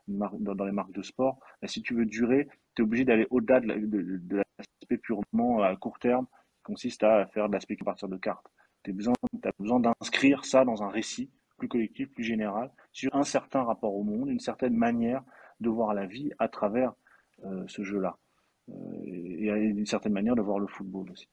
dans les marques de sport. Et si tu veux durer, tu es obligé d'aller au-delà de l'aspect purement à court terme, qui consiste à faire de la spéculation à partir de cartes. Tu as besoin d'inscrire ça dans un récit plus collectif, plus général, sur un certain rapport au monde, une certaine manière de voir la vie à travers ce jeu-là. Et une certaine manière de voir le football aussi.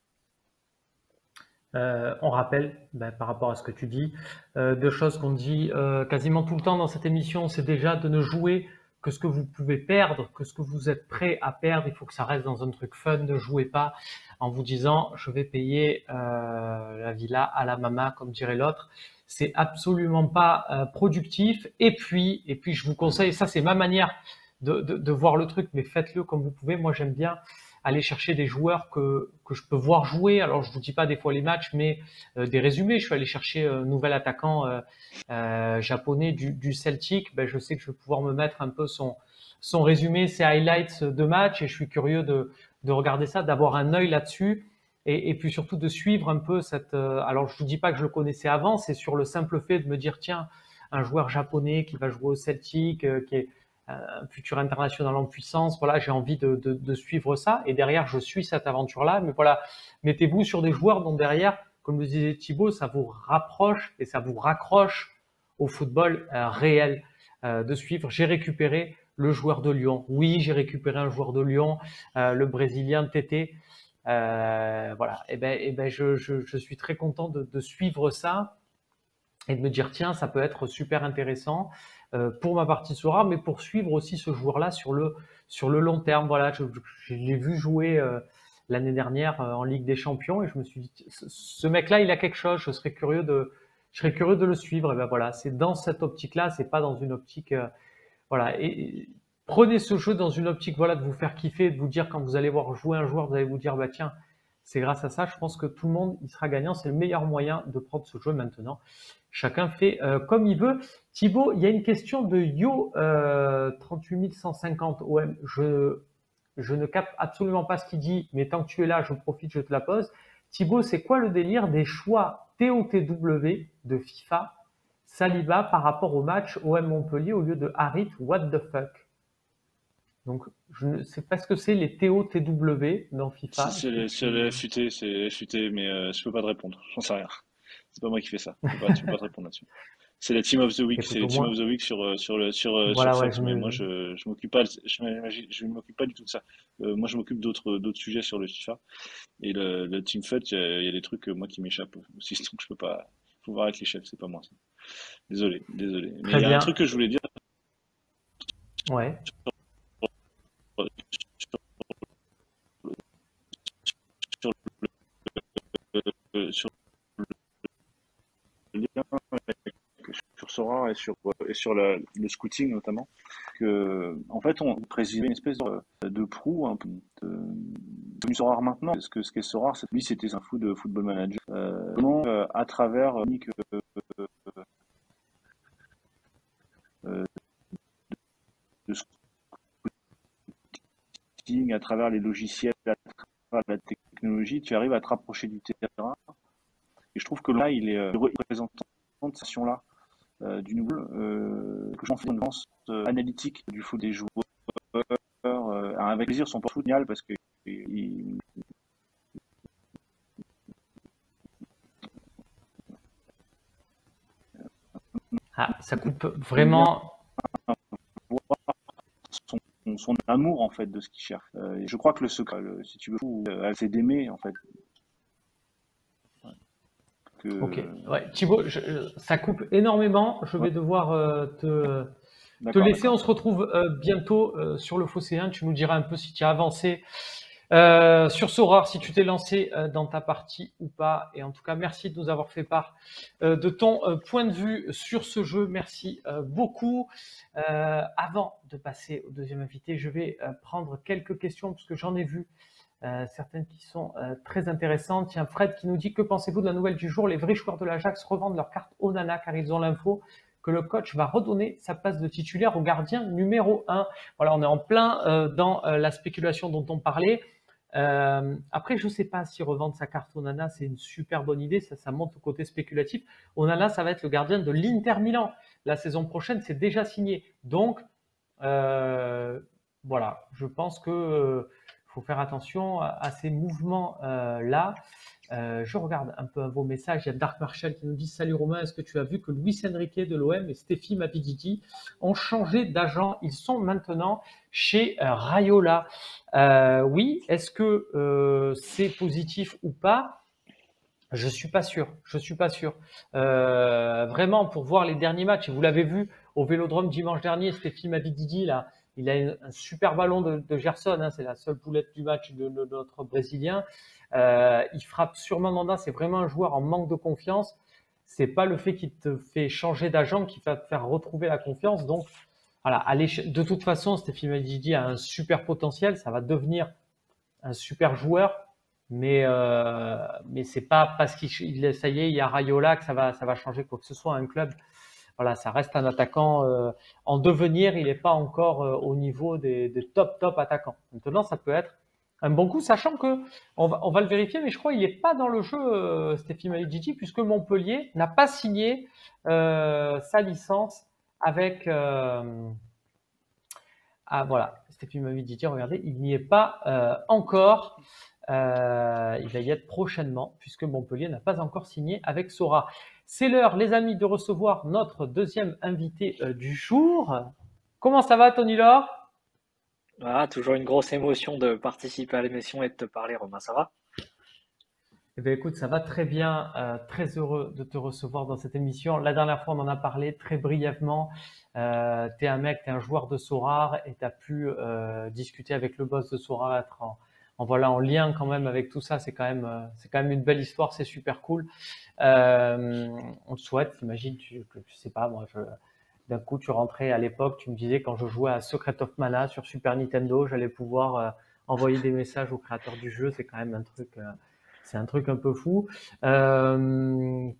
On rappelle, par rapport à ce que tu dis, deux choses qu'on dit quasiment tout le temps dans cette émission, c'est déjà de ne jouer que ce que vous pouvez perdre, que ce que vous êtes prêt à perdre. Il faut que ça reste dans un truc fun. Ne jouez pas en vous disant je vais payer la villa à la mama, comme dirait l'autre. C'est absolument pas productif. Et puis je vous conseille, ça c'est ma manière de voir le truc, mais faites-le comme vous pouvez. Moi j'aime bien aller chercher des joueurs que je peux voir jouer. Alors, je vous dis pas des fois les matchs, mais des résumés. Je suis allé chercher un nouvel attaquant japonais du Celtic. Je sais que je vais pouvoir me mettre un peu son résumé, ses highlights de match, et je suis curieux de regarder ça, d'avoir un œil là-dessus, et puis surtout de suivre un peu cette... alors, je vous dis pas que je le connaissais avant, c'est sur le simple fait de me dire, tiens, un joueur japonais qui va jouer au Celtic, qui est un futur international en puissance, voilà, j'ai envie de suivre ça, et derrière je suis cette aventure-là, mais voilà, mettez-vous sur des joueurs dont derrière, comme le disait Thibaut, ça vous rapproche et ça vous raccroche au football réel. de suivre. J'ai récupéré le joueur de Lyon. Oui, j'ai récupéré un joueur de Lyon, le Brésilien Tété. Voilà. Je suis très content de suivre ça et de me dire tiens, ça peut être super intéressant pour ma partie Sora, mais pour suivre aussi ce joueur-là sur le long terme. Voilà, je l'ai vu jouer l'année dernière en Ligue des Champions et je me suis dit ce mec-là, il a quelque chose. Je serais curieux de le suivre. Et ben voilà, c'est dans cette optique-là, c'est pas dans une optique voilà. Et prenez ce jeu dans une optique voilà de vous faire kiffer, de vous dire quand vous allez voir jouer un joueur, vous allez vous dire bah tiens, c'est grâce à ça, je pense que tout le monde il sera gagnant. C'est le meilleur moyen de prendre ce jeu maintenant. Chacun fait comme il veut. Thibaut, il y a une question de Yo 38150 OM. Je ne capte absolument pas ce qu'il dit, mais tant que tu es là, je profite, je te la pose. Thibaut, c'est quoi le délire des choix TOTW de FIFA Saliba par rapport au match OM Montpellier au lieu de Harit, what the fuck? Donc, je ne sais pas ce que c'est les TOTW dans FIFA. C'est le FUT, c'est FUT, mais je peux pas te répondre. J'en sais rien. C'est pas moi qui fais ça. Tu peux pas te répondre là-dessus. C'est la Team of the Week, c'est les Team of the Week sur Voilà, sur ouais, FUT, mais moi je m'occupe pas, je ne m'occupe pas du tout de ça. Moi je m'occupe d'autres sujets sur le FIFA et le Team FUT, il y a des trucs moi qui m'échappent aussi, donc je peux pas. Faut voir avec les chefs, c'est pas moi ça. Désolé. Mais très il y a un bien. truc que je voulais dire Ouais. sur le lien sur Sora et sur le scouting notamment, que en fait on présidait une espèce de proue un peu de Sora maintenant. Ce qu'est Sora, lui c'était un fou de football manager. Comment à travers de scouting, à travers les logiciels, à travers la technologie, tu arrives à te rapprocher du terrain. Et je trouve que là, il est représentant de cette session-là du nouveau, que j'en fais une avance analytique du foot des joueurs, avec plaisir son foot génial parce que Ça coupe vraiment. Son amour en fait de ce qu'il cherche. Et je crois que le secret, si tu veux, c'est d'aimer en fait. Ok, ouais, Thibaut, ça coupe énormément. Je vais devoir te laisser. On se retrouve bientôt sur le Phocéen. Tu nous diras un peu si tu as avancé sur Sora, si tu t'es lancé dans ta partie ou pas. Et en tout cas, merci de nous avoir fait part de ton point de vue sur ce jeu. Merci beaucoup. Avant de passer au deuxième invité, je vais prendre quelques questions parce que j'en ai vu. Certaines qui sont très intéressantes. Tiens, Fred qui nous dit: que pensez-vous de la nouvelle du jour? Les vrais joueurs de l'Ajax revendent leur carte Onana car ils ont l'info que le coach va redonner sa place de titulaire au gardien numéro 1. Voilà, on est en plein dans la spéculation dont on parlait. Après, je ne sais pas si revendre sa carte Onana, c'est une super bonne idée. Ça monte au côté spéculatif. Onana, ça va être le gardien de l'Inter Milan. La saison prochaine, c'est déjà signé. Donc, voilà, je pense que faut faire attention à ces mouvements-là. Je regarde un peu vos messages. Il y a Dark Marshall qui nous dit: salut Romain, est-ce que tu as vu que Luis Enrique de l'OM et Stéphie Mabididi ont changé d'agent? Ils sont maintenant chez Raiola. Oui, est-ce que c'est positif ou pas? Je suis pas sûr. Vraiment, pour voir les derniers matchs, et vous l'avez vu au Vélodrome dimanche dernier, Stéphie Mabididi là. Il a un super ballon de Gerson, hein, c'est la seule poulette du match de notre Brésilien. Il frappe sûrement Nanda, c'est vraiment un joueur en manque de confiance. C'est pas le fait qu'il te fait changer d'agent qui va te faire retrouver la confiance. Donc, voilà, de toute façon, Stéphane Mabididi a un super potentiel, ça va devenir un super joueur, mais c'est pas parce ça y est, il y a Raiola que ça va changer quoi que ce soit à un club. Voilà, ça reste un attaquant en devenir. Il n'est pas encore au niveau des top attaquants. Maintenant, ça peut être un bon coup, sachant que on va le vérifier, mais je crois qu'il n'est pas dans le jeu, Stéphane Mabididi, puisque Montpellier n'a pas signé sa licence avec. Voilà, Stéphane Mabididi, regardez, il n'y est pas encore. Il va y être prochainement, puisque Montpellier n'a pas encore signé avec Sora. C'est l'heure, les amis, de recevoir notre deuxième invité du jour. Comment ça va, Tony Laure? Ah, toujours une grosse émotion de participer à l'émission et de te parler, Romain, ça va? Eh bien, écoute, ça va très bien. Très heureux de te recevoir dans cette émission. La dernière fois, on en a parlé très brièvement. Tu es un mec, tu es un joueur de Sorare et tu as pu discuter avec le boss de Sorare, être en lien quand même avec tout ça. C'est quand même une belle histoire, c'est super cool. On te souhaite, imagine, que je sais pas, moi, d'un coup, tu rentrais à l'époque, tu me disais quand je jouais à Secret of Mana sur Super Nintendo, j'allais pouvoir envoyer des messages au créateur du jeu. C'est quand même c'est un truc un peu fou. Comment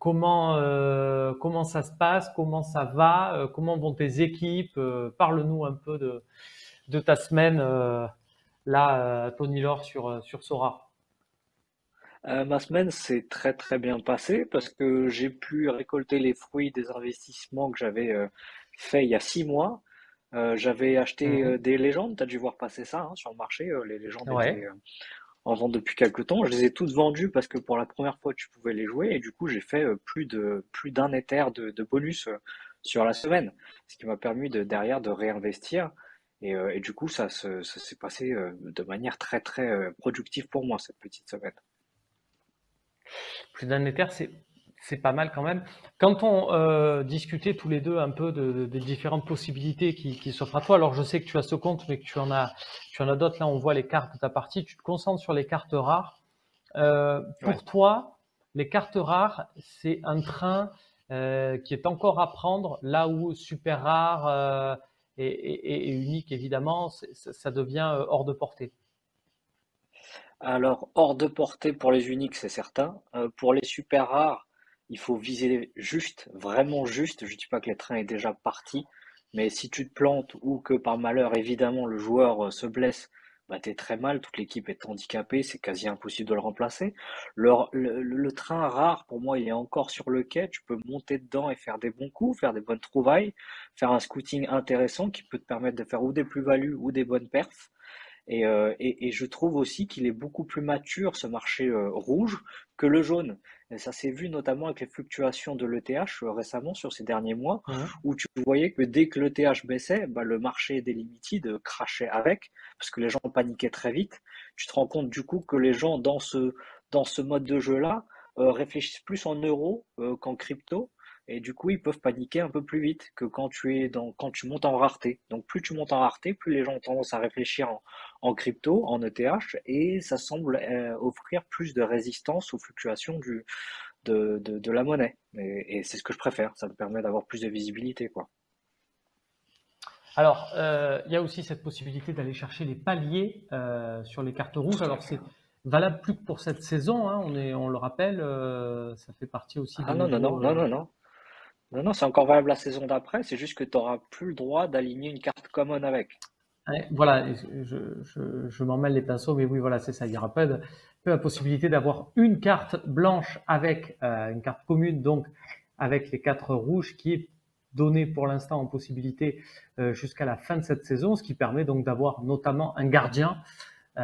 ça se passe? Comment ça va? Comment vont tes équipes? Parle-nous un peu de ta semaine là, Tony Laure sur Sora. Ma semaine s'est très très bien passée parce que j'ai pu récolter les fruits des investissements que j'avais fait il y a 6 mois. J'avais acheté Mhm. des légendes, tu as dû voir passer ça hein, sur le marché. Les légendes étaient Ouais. en vente depuis quelques temps. Je les ai toutes vendues parce que pour la première fois tu pouvais les jouer et du coup j'ai fait plus d'un Ether de bonus sur la semaine, ce qui m'a permis derrière de réinvestir et du coup ça s'est passé de manière très très productive pour moi cette petite semaine. Plus d'un Ether, c'est pas mal quand même. Quand on discutait tous les deux un peu des différentes possibilités qui s'offrent à toi, alors je sais que tu as ce compte, mais que tu en as d'autres. Là, on voit les cartes de ta partie. Tu te concentres sur les cartes rares. Ouais. Pour toi, les cartes rares, c'est un train qui est encore à prendre, là où super rare et unique, évidemment, ça devient hors de portée. Alors, hors de portée pour les uniques, c'est certain. Pour les super rares, il faut viser juste, vraiment juste. Je dis pas que les trains est déjà parti, mais si tu te plantes ou que par malheur, évidemment, le joueur se blesse, bah t'es très mal. Toute l'équipe est handicapée, c'est quasi impossible de le remplacer. Le train rare, pour moi, il est encore sur le quai. Tu peux monter dedans et faire des bons coups, faire des bonnes trouvailles, faire un scouting intéressant qui peut te permettre de faire ou des plus-values ou des bonnes perfs. Et je trouve aussi qu'il est beaucoup plus mature, ce marché rouge, que le jaune. Et ça s'est vu notamment avec les fluctuations de l'ETH récemment sur ces derniers mois, Mhm. où tu voyais que dès que l'ETH baissait, bah, le marché des limited crachait avec, parce que les gens paniquaient très vite. Tu te rends compte du coup que les gens dans ce mode de jeu-là réfléchissent plus en euros qu'en crypto. Et du coup, ils peuvent paniquer un peu plus vite que quand tu montes en rareté. Donc, plus tu montes en rareté, plus les gens ont tendance à réfléchir en crypto, en ETH, et ça semble offrir plus de résistance aux fluctuations de la monnaie. Et c'est ce que je préfère, ça me permet d'avoir plus de visibilité, quoi. Alors, il y a aussi cette possibilité d'aller chercher les paliers sur les cartes rouges. Tout à Alors, fait. c'est valable plus que pour cette saison, hein, on le rappelle, ça fait partie aussi des Ah non, non, non, nouveaux. non, non, non. Non, non, c'est encore valable la saison d'après, c'est juste que tu n'auras plus le droit d'aligner une carte common avec. Ouais, voilà, je m'en mêle les pinceaux, mais oui, voilà, c'est ça. Il y aura pas la possibilité d'avoir une carte blanche avec une carte commune, donc avec les quatre rouges, qui est donnée pour l'instant en possibilité jusqu'à la fin de cette saison, ce qui permet donc d'avoir notamment un gardien et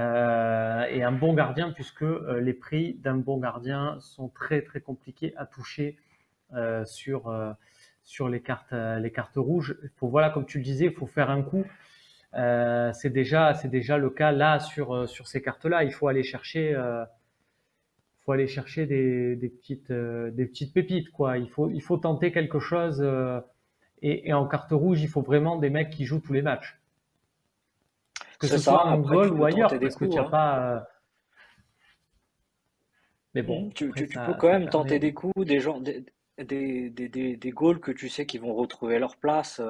un bon gardien, puisque les prix d'un bon gardien sont très très compliqués à toucher sur les cartes rouges. Il faut, voilà, comme tu le disais, il faut faire un coup. C'est déjà le cas là sur ces cartes-là. Faut aller chercher des petites pépites, quoi. Il faut tenter quelque chose. Et en carte rouge, il faut vraiment des mecs qui jouent tous les matchs, que C'est ce ça, soit en après tu goal ou peux tenter ailleurs, des parce que tu coups, as hein. pas. Mais bon, après Tu peux quand ça même tenter permet. des coups, des gens, des goals que tu sais qui vont retrouver leur place,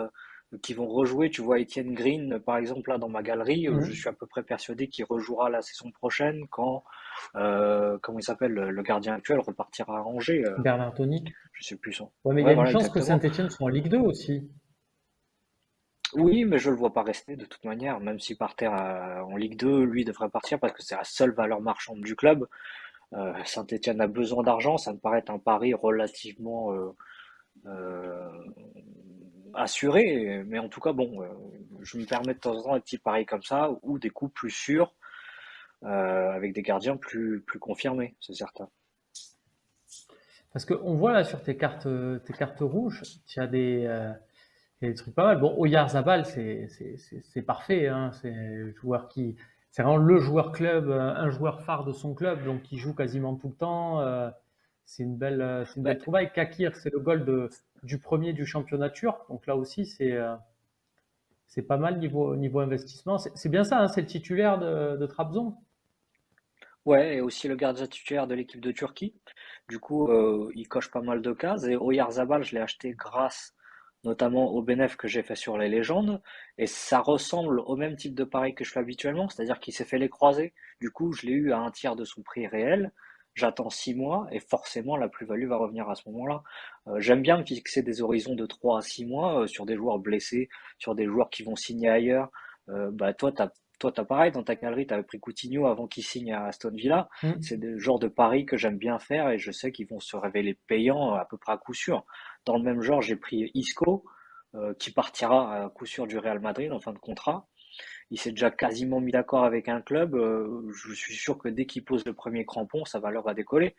qui vont rejouer. Tu vois Etienne Green, par exemple, là dans ma galerie, je Mhm. suis à peu près persuadé qu'il rejouera la saison prochaine quand, comment il s'appelle, le gardien actuel repartira à Angers. Bernard Tony. Je sais plus son. Ouais, mais il y Ouais, a une voilà, chance que exactement. Saint-Etienne soit en Ligue 2 aussi. Oui, mais je le vois pas rester de toute manière, même si par terre en Ligue 2, lui devrait partir parce que c'est la seule valeur marchande du club. Saint-Étienne a besoin d'argent, ça me paraît un pari relativement euh, assuré, mais en tout cas, bon, je me permets de temps en temps des petits paris comme ça ou des coups plus sûrs avec des gardiens plus confirmés, c'est certain. Parce qu'on voit là sur tes cartes rouges, il y a des trucs pas mal. Bon, Oyarzabal, c'est parfait, hein. C'est le joueur c'est vraiment le joueur club, un joueur phare de son club, donc qui joue quasiment tout le temps. C'est une belle Ouais, trouvaille. Kakir, c'est le goal du premier du championnat turc. Donc là aussi, c'est pas mal niveau investissement. C'est bien ça, hein, c'est le titulaire de Trabzon. ouais, et aussi le gardien titulaire de l'équipe de Turquie. Du coup, il coche pas mal de cases. Et Oyarzabal, je l'ai acheté grâce notamment au bénéf que j'ai fait sur les légendes. Et ça ressemble au même type de pari que je fais habituellement, c'est-à-dire qu'il s'est fait les croisés. Du coup, je l'ai eu à un tiers de son prix réel. J'attends 6 mois et forcément la plus-value va revenir à ce moment-là. J'aime bien me fixer des horizons de 3 à 6 mois sur des joueurs blessés, sur des joueurs qui vont signer ailleurs. Bah toi, t'as pareil, dans ta galerie, tu avais pris Coutinho avant qu'il signe à Aston Villa. Mm. C'est le genre de paris que j'aime bien faire et je sais qu'ils vont se révéler payants à peu près à coup sûr. Dans le même genre, j'ai pris Isco, qui partira à coup sûr du Real Madrid en fin de contrat. Il s'est déjà quasiment mis d'accord avec un club. Je suis sûr que dès qu'il pose le premier crampon, sa valeur va décoller.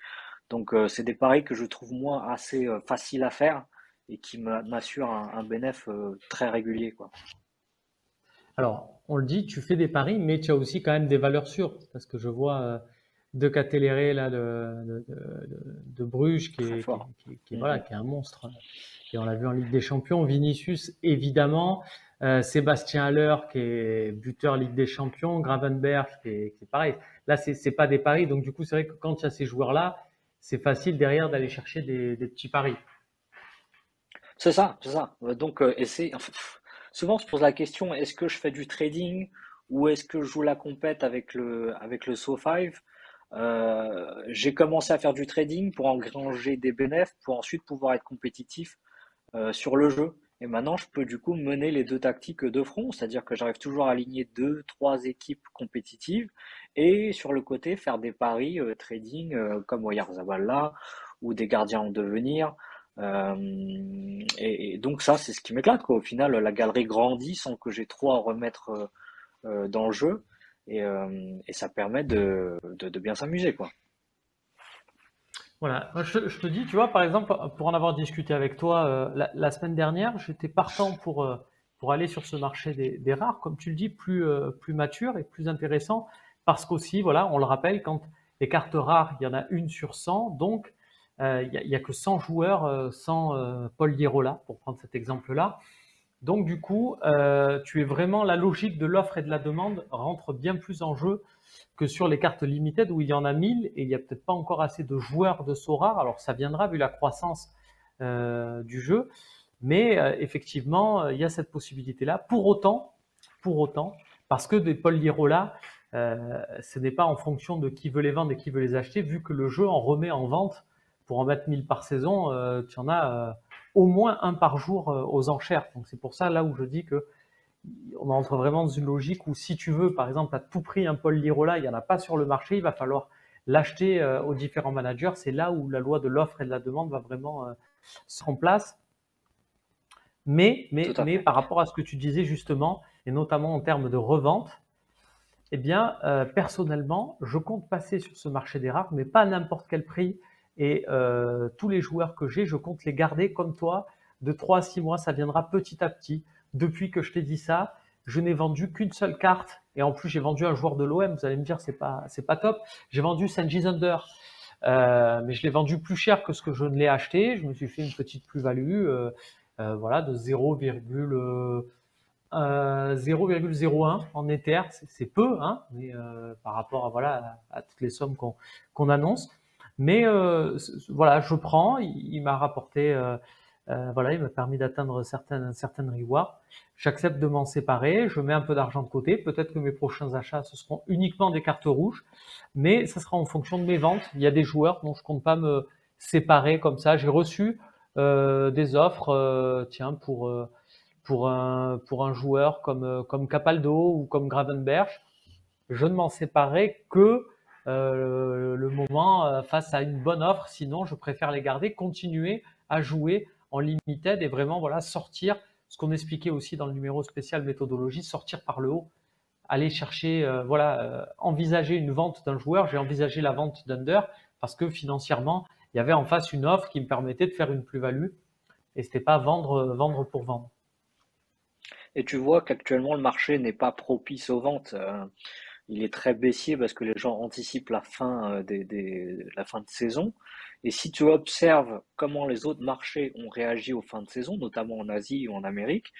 Donc, c'est des paris que je trouve moi assez faciles à faire et qui m'assurent un bénéfice très régulier, quoi. Alors, on le dit, tu fais des paris, mais tu as aussi quand même des valeurs sûres. Parce que je vois De Ketelaere là, de Bruges, Très fort. voilà, Mhm. qui est un monstre. Et on l'a vu en Ligue des Champions. Vinicius, évidemment. Sébastien Haller, qui est buteur Ligue des Champions. Gravenberch, qui est pareil. Là, c'est pas des paris. Donc, du coup, c'est vrai que quand il y a ces joueurs-là, c'est facile derrière d'aller chercher des petits paris. C'est ça, c'est ça. Donc, enfin, souvent on se pose la question, est-ce que je fais du trading ou est-ce que je joue la compète avec le So5? J'ai commencé à faire du trading pour engranger des bénéfices, pour ensuite pouvoir être compétitif sur le jeu. Et maintenant, je peux du coup mener les deux tactiques de front, c'est-à-dire que j'arrive toujours à aligner deux, trois équipes compétitives et sur le côté faire des paris trading comme Oyarzabal là ou des gardiens en devenir. Et donc ça, c'est ce qui m'éclate, quoi. Au final, la galerie grandit sans que j'ai trop à remettre dans le jeu et ça permet de bien s'amuser, quoi. Voilà, moi, je te dis, tu vois, par exemple, pour en avoir discuté avec toi la semaine dernière, j'étais partant pour aller sur ce marché des rares, comme tu le dis, plus mature et plus intéressant, parce qu'aussi, voilà, on le rappelle, quand les cartes rares, il y en a une sur 100, donc il y a que 100 joueurs sans Paul Lirola, pour prendre cet exemple-là. Donc du coup, tu es vraiment la logique de l'offre et de la demande rentre bien plus en jeu que sur les cartes limited où il y en a 1000 et il n'y a peut-être pas encore assez de joueurs de sauts rares. Alors ça viendra vu la croissance du jeu, mais effectivement, il y a cette possibilité-là. Pour autant, parce que des Paul Lirola, ce n'est pas en fonction de qui veut les vendre et qui veut les acheter, vu que le jeu en remet en vente pour en mettre 1000 par saison, tu en as au moins un par jour aux enchères. Donc c'est pour ça là où je dis que on entre vraiment dans une logique où si tu veux, par exemple, à tout prix un Paul Lirola, il n'y en a pas sur le marché, il va falloir l'acheter aux différents managers. C'est là où la loi de l'offre et de la demande va vraiment se mettre en place. Tout à fait. Par rapport à ce que tu disais justement, et notamment en termes de revente, eh bien, personnellement, je compte passer sur ce marché des rares, mais pas à n'importe quel prix. Et tous les joueurs que j'ai, je compte les garder comme toi, de 3 à 6 mois, ça viendra petit à petit. Depuis que je t'ai dit ça, je n'ai vendu qu'une seule carte. Et en plus, j'ai vendu un joueur de l'OM. Vous allez me dire, c'est pas top. J'ai vendu Sanji Zunder. Mais je l'ai vendu plus cher que ce que je ne l'ai acheté. Je me suis fait une petite plus-value voilà, de 0,01 en Ether. C'est peu, hein, mais par rapport à, voilà, à toutes les sommes qu'on annonce. Mais voilà, je prends. Il m'a rapporté, voilà, il m'a permis d'atteindre certaines rewards. J'accepte de m'en séparer. Je mets un peu d'argent de côté. Peut-être que mes prochains achats, ce seront uniquement des cartes rouges, mais ça sera en fonction de mes ventes. Il y a des joueurs dont je compte pas me séparer comme ça. J'ai reçu des offres, tiens, pour un joueur comme Capaldo ou comme Gravenberch. Je ne m'en séparerai que le moment face à une bonne offre. Sinon, je préfère les garder, continuer à jouer en limited et vraiment voilà, sortir ce qu'on expliquait aussi dans le numéro spécial méthodologie, sortir par le haut, aller chercher, voilà, envisager une vente d'un joueur. J'ai envisagé la vente d'Under parce que financièrement, il y avait en face une offre qui me permettait de faire une plus-value et c'était pas vendre pour vendre. Et tu vois qu'actuellement, le marché n'est pas propice aux ventes. Il est très baissier parce que les gens anticipent la fin, la fin de saison. Et si tu observes comment les autres marchés ont réagi aux fins de saison, notamment en Asie ou en Amérique,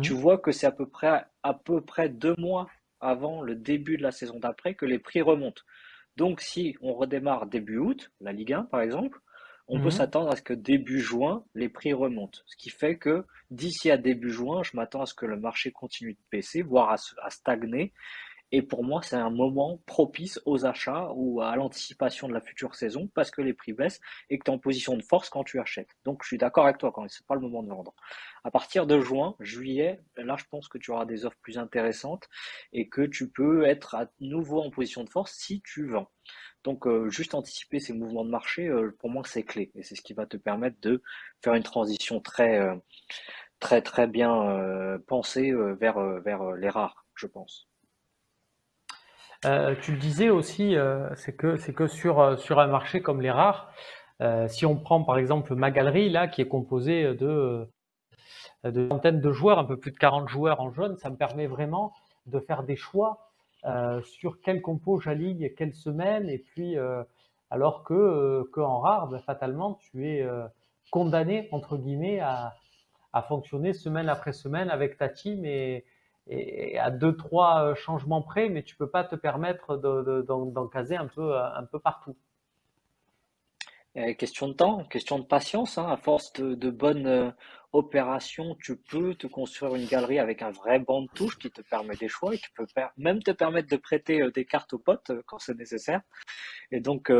tu Mhm. vois que c'est à peu près 2 mois avant le début de la saison d'après que les prix remontent. Donc, si on redémarre début août, la Ligue 1 par exemple, on peut Mhm. s'attendre à ce que début juin, les prix remontent. Ce qui fait que d'ici à début juin, je m'attends à ce que le marché continue de baisser, voire à stagner. Et pour moi, c'est un moment propice aux achats ou à l'anticipation de la future saison parce que les prix baissent et que tu es en position de force quand tu achètes. Donc, je suis d'accord avec toi quand c'est pas le moment de vendre. À partir de juin, juillet, là, je pense que tu auras des offres plus intéressantes et que tu peux être à nouveau en position de force si tu vends. Donc, juste anticiper ces mouvements de marché, pour moi, c'est clé et c'est ce qui va te permettre de faire une transition très, très bien pensée vers les rares, je pense. Tu le disais aussi, c'est que sur un marché comme les rares, si on prend par exemple ma galerie là, qui est composée de centaines de joueurs, un peu plus de 40 joueurs en jaune, ça me permet vraiment de faire des choix sur quel compo j'aligne, quelle semaine, et puis alors que en rare, ben, fatalement, tu es condamné entre guillemets à fonctionner semaine après semaine avec ta team et à deux trois changements près, mais tu peux pas te permettre d'en caser un peu partout. Question de temps, question de patience, hein. À force de bonnes opérations, tu peux te construire une galerie avec un vrai banc de touche qui te permet des choix et qui peut même te permettre de prêter des cartes aux potes quand c'est nécessaire. Et donc,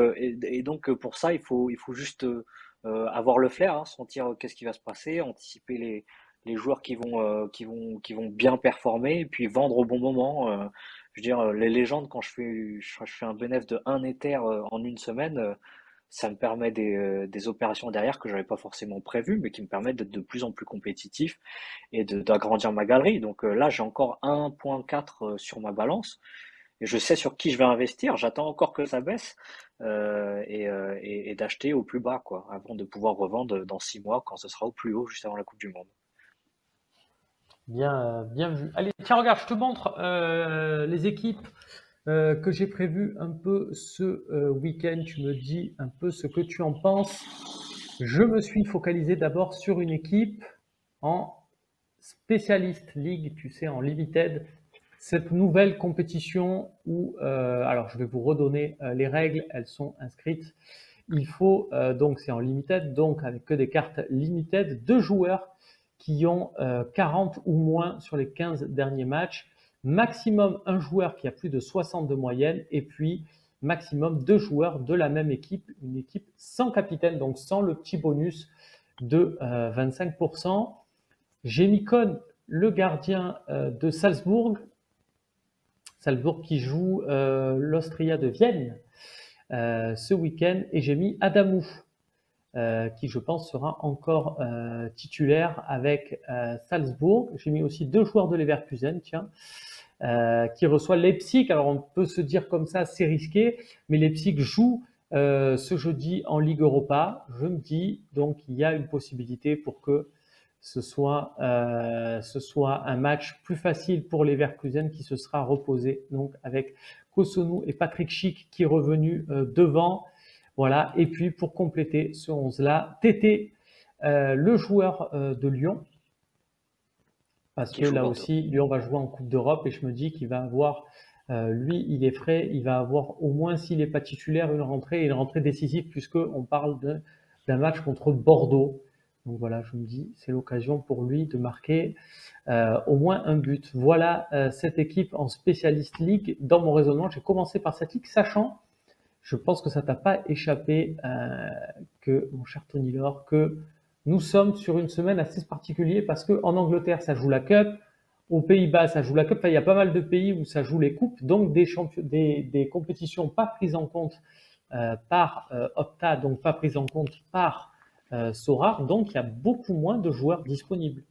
pour ça, il faut juste avoir le flair, hein, sentir qu'est-ce qui va se passer, anticiper les joueurs qui vont bien performer et puis vendre au bon moment. Je veux dire, les légendes, quand je fais un bénéfice de 1 Ether en une semaine, ça me permet des opérations derrière que j'avais pas forcément prévues, mais qui me permettent d'être de plus en plus compétitif et d'agrandir ma galerie. Donc là, j'ai encore 1,4 sur ma balance et je sais sur qui je vais investir. J'attends encore que ça baisse et d'acheter au plus bas, quoi, avant de pouvoir revendre dans 6 mois quand ce sera au plus haut, juste avant la Coupe du Monde. Bien vu. Allez, tiens, regarde, je te montre les équipes que j'ai prévues un peu ce week-end. Tu me dis un peu ce que tu en penses. Je me suis focalisé d'abord sur une équipe en spécialiste league, tu sais, en limited. Cette nouvelle compétition où, alors je vais vous redonner les règles, elles sont inscrites. Il faut, donc c'est en limited, donc avec que des cartes limited, 2 joueurs qui ont 40 ou moins sur les 15 derniers matchs, maximum un joueur qui a plus de 60 de moyenne, et puis maximum 2 joueurs de la même équipe, une équipe sans capitaine, donc sans le petit bonus de 25%. J'ai mis Cohn, le gardien de Salzbourg qui joue l'Austria de Vienne ce week-end, et j'ai mis Adamou, qui je pense sera encore titulaire avec Salzbourg. J'ai mis aussi 2 joueurs de Leverkusen, tiens, qui reçoit Leipzig. Alors on peut se dire comme ça, c'est risqué, mais Leipzig joue ce jeudi en Ligue Europa. Je me dis donc il y a une possibilité pour que ce soit un match plus facile pour Leverkusen qui se sera reposé, donc avec Kossounou et Patrick Schick qui est revenu devant. Voilà. Et puis pour compléter ce 11-là, Tété, le joueur de Lyon, parce Qui que joue là Bordeaux. aussi, Lyon va jouer en Coupe d'Europe et je me dis qu'il va avoir, lui, il est frais, il va avoir au moins, s'il n'est pas titulaire, une rentrée décisive, puisqu'on parle d'un match contre Bordeaux. Donc voilà, je me dis, c'est l'occasion pour lui de marquer au moins un but. Voilà cette équipe en spécialiste league. Dans mon raisonnement, j'ai commencé par cette ligue, sachant, je pense que ça t'a pas échappé, que, mon cher Tony Laure, que nous sommes sur une semaine assez particulière parce que en Angleterre, ça joue la Cup, aux Pays-Bas, ça joue la Cup. Enfin, il y a pas mal de pays où ça joue les coupes, donc des compétitions pas prises en compte par Opta, donc pas prises en compte par Sorare. Donc, il y a beaucoup moins de joueurs disponibles.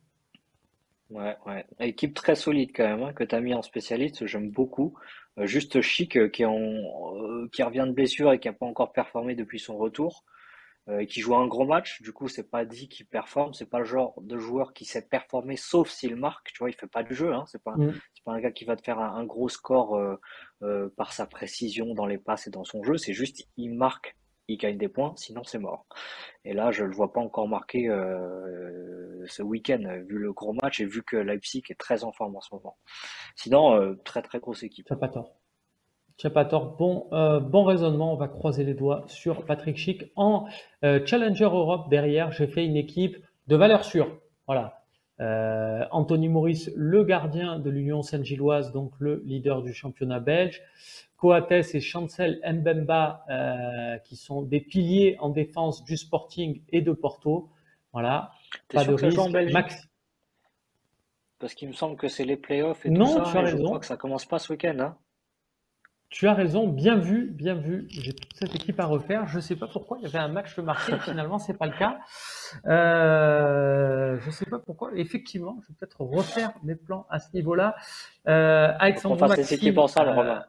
Ouais, ouais. Équipe très solide quand même, hein, que tu as mis en spécialiste, j'aime beaucoup. Juste Chic qui revient de blessure et qui n'a pas encore performé depuis son retour. et qui joue un gros match. Du coup, c'est pas dit qu'il performe. C'est pas le genre de joueur qui sait performer, sauf s'il marque. Tu vois, il fait pas du jeu. Hein. Mm. C'est pas un gars qui va te faire un gros score par sa précision dans les passes et dans son jeu. C'est juste, il marque, il gagne des points. Sinon, c'est mort. Et là, je le vois pas encore marquer ce week-end, vu le gros match et vu que Leipzig est très en forme en ce moment. Sinon, très très grosse équipe. Tu n'as pas tort. Tu n'as pas tort. Bon raisonnement. On va croiser les doigts sur Patrick Schick. En Challenger Europe, derrière, j'ai fait une équipe de valeur sûre. Voilà. Anthony Maurice, le gardien de l'Union Saint-Gilloise, donc le leader du championnat belge. Coates et Chancel Mbemba, qui sont des piliers en défense du Sporting et de Porto. Voilà. T'es Pas sûr de que ça joue en risque. Belgique? Parce qu'il me semble que c'est les playoffs et tout Non, tu ça, as et je crois raison. que ça commence pas ce week-end, hein. Tu as raison, bien vu, bien vu. J'ai toute cette équipe à refaire. Je ne sais pas pourquoi il y avait un match de marqué, finalement, c'est pas le cas. Je ne sais pas pourquoi. Effectivement, je vais peut-être refaire mes plans à ce niveau-là. Faut qu'on Alexandre fasse les équipes Maxime, ensemble, Romain.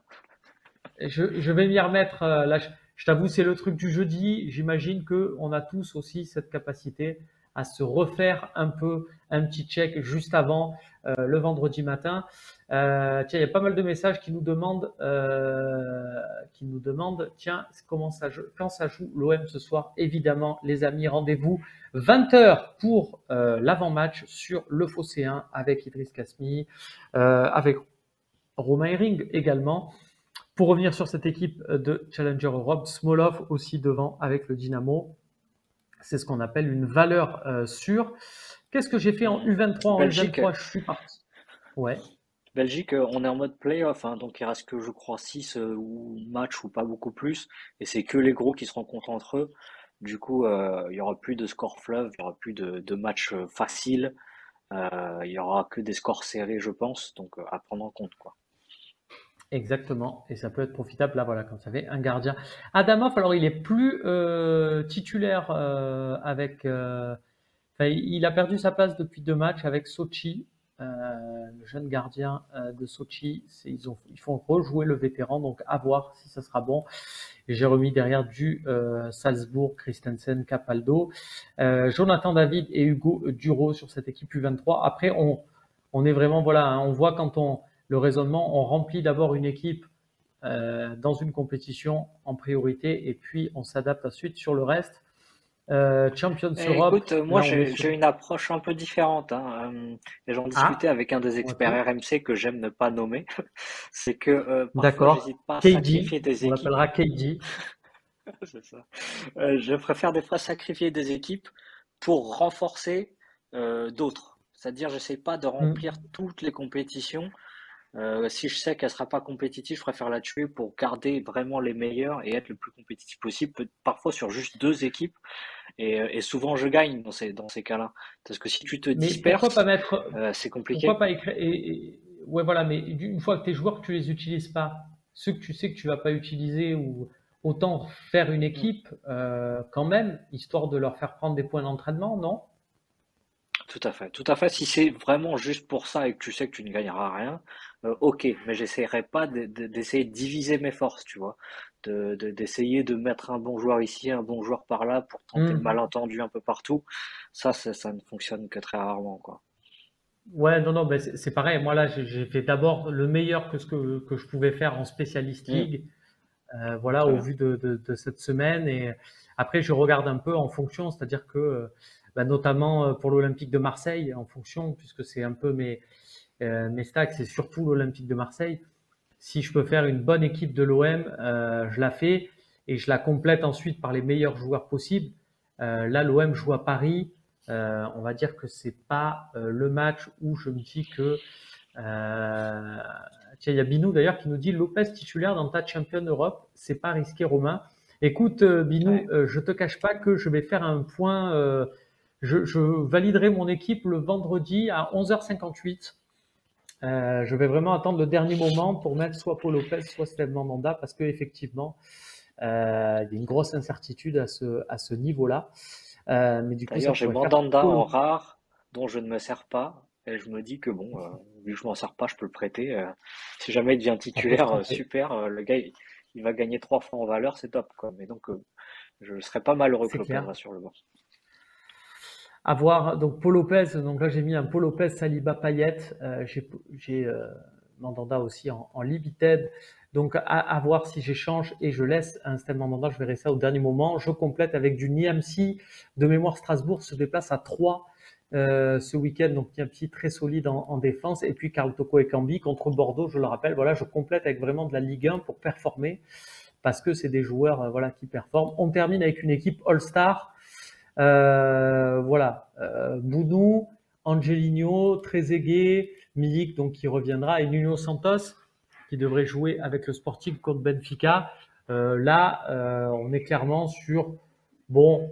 je vais m'y remettre. Là, je t'avoue, c'est le truc du jeudi. J'imagine que on a tous aussi cette capacité à se refaire un peu un petit check juste avant le vendredi matin. Tiens, il y a pas mal de messages qui nous demandent, tiens, quand ça joue l'OM ce soir? Évidemment, les amis, rendez-vous 20h pour l'avant-match sur le Phocéen avec Idriss Kasmi, avec Romain Hering également. Pour revenir sur cette équipe de Challenger Europe, Smolov aussi devant avec le Dynamo. C'est ce qu'on appelle une valeur sûre. Qu'est-ce que j'ai fait en U23? En Belgique, U23, je suis parti. Ouais. Belgique, on est en mode playoff, hein, donc il reste que, je crois, 6 matchs ou pas beaucoup plus, et c'est que les gros qui se rencontrent entre eux. Du coup, il y aura plus de score fleuve, il y aura plus de matchs faciles, il y aura que des scores serrés, je pense, donc à prendre en compte, quoi. Exactement, et ça peut être profitable. Là, voilà, comme ça fait un gardien. Adamov, alors il est plus titulaire avec. Enfin, il a perdu sa place depuis 2 matchs avec Sochi, le jeune gardien de Sochi. Ils font rejouer le vétéran, donc à voir si ça sera bon. Et j'ai remis derrière du Salzbourg, Christensen, Capaldo, Jonathan David et Hugo Duro sur cette équipe U23. Après, on est vraiment, voilà, hein, on voit le raisonnement, on remplit d'abord une équipe dans une compétition en priorité et puis on s'adapte ensuite sur le reste. Champions Europe, Écoute, moi là on est sur... j'ai une approche un peu différente, hein. Et j'en discutais avec un des experts ok. RMC que j'aime ne pas nommer. C'est que parfois D'accord. j'hésite pas à KD, sacrifier des on équipes. l'appellera KD. C'est ça. Je préfère des fois sacrifier des équipes pour renforcer d'autres. C'est-à-dire, j'essaie pas de remplir toutes les compétitions. Si je sais qu'elle sera pas compétitive, je préfère la tuer pour garder vraiment les meilleurs et être le plus compétitif possible, parfois sur juste 2 équipes. Et souvent, je gagne dans ces cas-là. Parce que si tu te Mais pourquoi disperses, pas mettre, c'est compliqué. pourquoi pas écrire, ouais, voilà, mais une fois que tes joueurs, tu les utilises pas, ceux que tu sais que tu vas pas utiliser, ou autant faire une équipe quand même, histoire de leur faire prendre des points d'entraînement, non? Tout à fait, tout à fait. Si c'est vraiment juste pour ça et que tu sais que tu ne gagneras rien, ok, mais j'essaierai pas d'essayer de diviser mes forces, tu vois, d'essayer de mettre un bon joueur ici, un bon joueur par là pour tenter le malentendu un peu partout. Ça ne fonctionne que très rarement, quoi. Ouais, non, ben c'est pareil. Moi là, j'ai fait d'abord le meilleur que ce que je pouvais faire en Specialist League, voilà, Très au bien. vu de cette semaine. Et après, je regarde un peu en fonction, c'est-à-dire que, notamment pour l'Olympique de Marseille, en fonction, puisque c'est un peu mes stacks, c'est surtout l'Olympique de Marseille. Si je peux faire une bonne équipe de l'OM, je la fais et je la complète ensuite par les meilleurs joueurs possibles. Là, l'OM joue à Paris. On va dire que c'est pas le match où je me dis que tiens, il y a Binou d'ailleurs qui nous dit Lopez titulaire dans ta Champion Europe, c'est pas risqué, Romain. Écoute, Binou, je te cache pas que je vais faire un point. Je validerai mon équipe le vendredi à 11h58. Je vais vraiment attendre le dernier moment pour mettre soit Paul Lopez, soit Steve Mandanda, parce que effectivement, il y a une grosse incertitude à ce niveau-là. Mais du coup, D'ailleurs, ça j'ai pourrait faire Mandanda en Paul. rare, dont je ne me sers pas, et je me dis que bon, vu que je m'en sers pas, je peux le prêter. Si jamais il devient Ça peut se titulaire, tromper. super. Le gars, il va gagner 3 fois en valeur, c'est top, quoi. Mais donc, je serais pas malheureux que C'est le clair. perdra sur le banc. À voir, donc Paul Lopez, donc là j'ai mis un Paul Lopez, Saliba, Payet. J'ai Mandanda aussi en limited. Donc à voir si j'échange et je laisse un Stan Mandanda, je verrai ça au dernier moment. Je complète avec du Niamsi. De mémoire, Strasbourg se déplace à 3 ce week-end, donc Niamsi très solide en défense. Et puis Karl Toko et Cambi contre Bordeaux, je le rappelle. Voilà, je complète avec vraiment de la Ligue 1 pour performer parce que c'est des joueurs voilà, qui performent. On termine avec une équipe All-Star. Voilà, Bounou, Angelino, Trezeguet, Milik donc qui reviendra et Nuno Santos qui devrait jouer avec le Sporting contre Benfica. Là, on est clairement sur bon,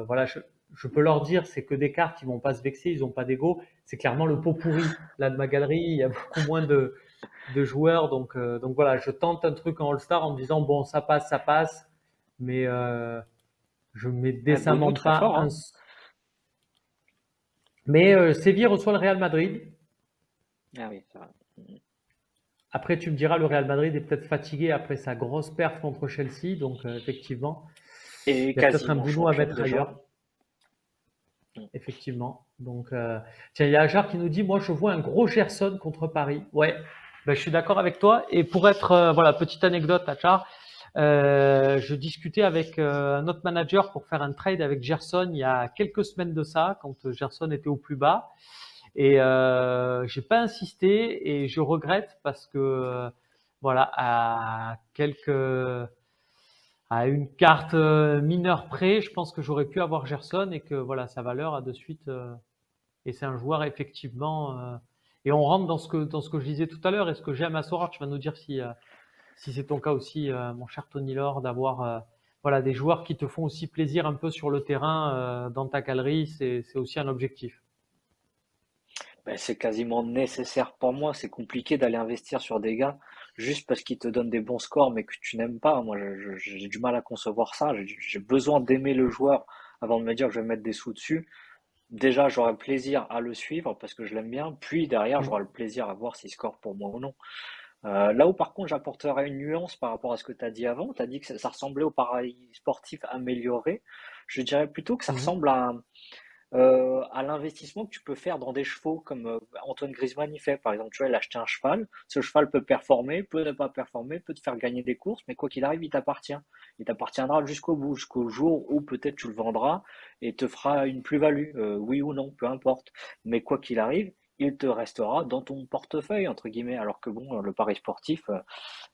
voilà, je peux leur dire c'est que des cartes, ils vont pas se vexer, ils ont pas d'ego. C'est clairement le pot pourri. Là de ma galerie, il y a beaucoup moins de joueurs, donc voilà, je tente un truc en All-Star en me disant bon ça passe, mais je mets Bounou, décemment très pas fort, un. hein. Mais Séville reçoit le Real Madrid. Ah oui, c'est vrai. Après, tu me diras, le Real Madrid est peut-être fatigué après sa grosse perte contre Chelsea. Donc, effectivement, Et il y a peut-être un quasiment boulot à champion mettre déjà. ailleurs. Effectivement. Donc, tiens, il y a Ajar qui nous dit, moi, je vois un gros Gerson contre Paris. Ouais, ben, je suis d'accord avec toi. Et pour être, voilà, petite anecdote, Ajar, je discutais avec un autre manager pour faire un trade avec Gerson il y a quelques semaines de ça, quand Gerson était au plus bas. Et j'ai pas insisté et je regrette parce que voilà, à une carte mineure près, je pense que j'aurais pu avoir Gerson et que voilà, sa valeur a de suite et c'est un joueur effectivement et on rentre dans ce que je disais tout à l'heure et ce que j'aime à Sorare, tu vas nous dire si c'est ton cas aussi mon cher Tony Laure, d'avoir voilà des joueurs qui te font aussi plaisir un peu sur le terrain dans ta galerie, c'est aussi un objectif. Ben, c'est quasiment nécessaire pour moi. C'est compliqué d'aller investir sur des gars juste parce qu'ils te donnent des bons scores mais que tu n'aimes pas. Moi, j'ai du mal à concevoir ça. J'ai besoin d'aimer le joueur avant de me dire que je vais mettre des sous dessus. Déjà, j'aurai plaisir à le suivre parce que je l'aime bien. Puis derrière, Mm. j'aurai le plaisir à voir s'il score pour moi ou non. Là où par contre, j'apporterai une nuance par rapport à ce que tu as dit avant. Tu as dit que ça ressemblait au pareil sportif amélioré. Je dirais plutôt que ça Mhm. ressemble à l'investissement que tu peux faire dans des chevaux comme Antoine Griezmann y fait. Par exemple, tu vois, il a acheté un cheval. Ce cheval peut performer, peut ne pas performer, peut te faire gagner des courses, mais quoi qu'il arrive, il t'appartient. Il t'appartiendra jusqu'au bout, jusqu'au jour où peut-être tu le vendras et te fera une plus-value, oui ou non, peu importe. Mais quoi qu'il arrive, il te restera dans ton portefeuille, entre guillemets. Alors que bon, le pari sportif,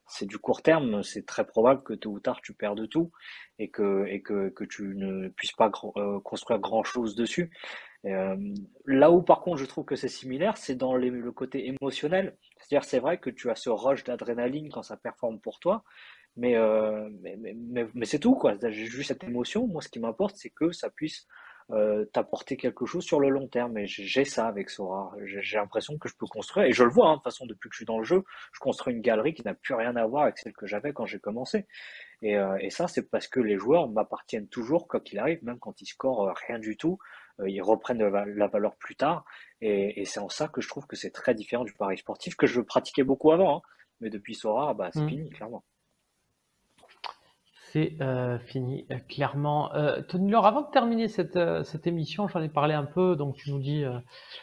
c'est du court terme, c'est très probable que tôt ou tard tu perdes tout et que tu ne puisses pas construire grand-chose dessus. Et, là où par contre je trouve que c'est similaire, c'est dans le côté émotionnel. C'est-à-dire c'est vrai que tu as ce rush d'adrénaline quand ça performe pour toi, mais c'est tout quoi. J'ai juste cette émotion. Moi, ce qui m'importe, c'est que ça puisse t'apporter quelque chose sur le long terme. Et j'ai ça avec Sora. J'ai l'impression que je peux construire, et je le vois, hein, de toute façon, depuis que je suis dans le jeu, je construis une galerie qui n'a plus rien à voir avec celle que j'avais quand j'ai commencé. Et ça, c'est parce que les joueurs m'appartiennent toujours, quoi qu'il arrive, même quand ils scorent rien du tout, ils reprennent la valeur plus tard. Et c'est en ça que je trouve que c'est très différent du pari sportif que je pratiquais beaucoup avant, hein. Mais depuis Sora, bah, c'est Mm. fini, clairement. C'est fini, clairement. Tony Laure, avant de terminer cette émission, j'en ai parlé un peu, donc tu nous dis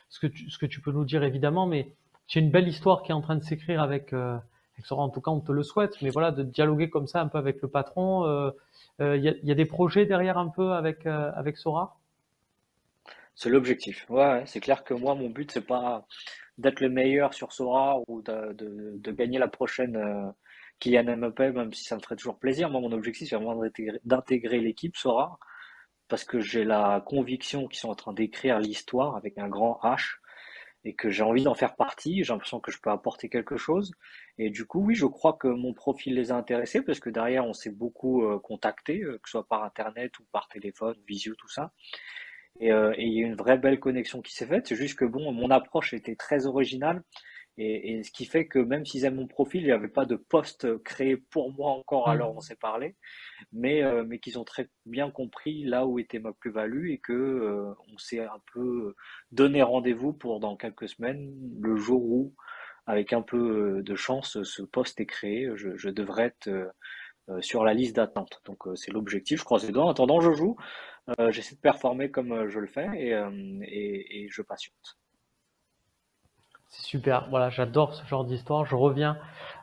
ce que tu peux nous dire évidemment, mais j'ai une belle histoire qui est en train de s'écrire avec Sora, en tout cas on te le souhaite, mais voilà, de dialoguer comme ça un peu avec le patron. Il y a des projets derrière un peu avec Sora? C'est l'objectif. Ouais, ouais, c'est clair que moi, mon but, c'est pas d'être le meilleur sur Sora ou de gagner la prochaine Kylian Mbappé, même si ça me ferait toujours plaisir. Moi, mon objectif, c'est vraiment d'intégrer l'équipe Sora parce que j'ai la conviction qu'ils sont en train d'écrire l'histoire avec un grand H et que j'ai envie d'en faire partie. J'ai l'impression que je peux apporter quelque chose. Et du coup, oui, je crois que mon profil les a intéressés parce que derrière, on s'est beaucoup contacté, que ce soit par Internet ou par téléphone, visio, tout ça. Et il y a une vraie belle connexion qui s'est faite. C'est juste que bon, mon approche était très originale. Et ce qui fait que même s'ils aiment mon profil, il n'y avait pas de poste créé pour moi encore à l'heure où on Mm. s'est parlé, mais qu'ils ont très bien compris là où était ma plus-value et que on s'est un peu donné rendez-vous pour dans quelques semaines, le jour où avec un peu de chance, ce poste est créé. Je devrais être sur la liste d'attente. Donc c'est l'objectif. Je croise les doigts. En attendant, je joue. J'essaie de performer comme je le fais et je patiente. C'est super. Voilà, j'adore ce genre d'histoire. Je reviens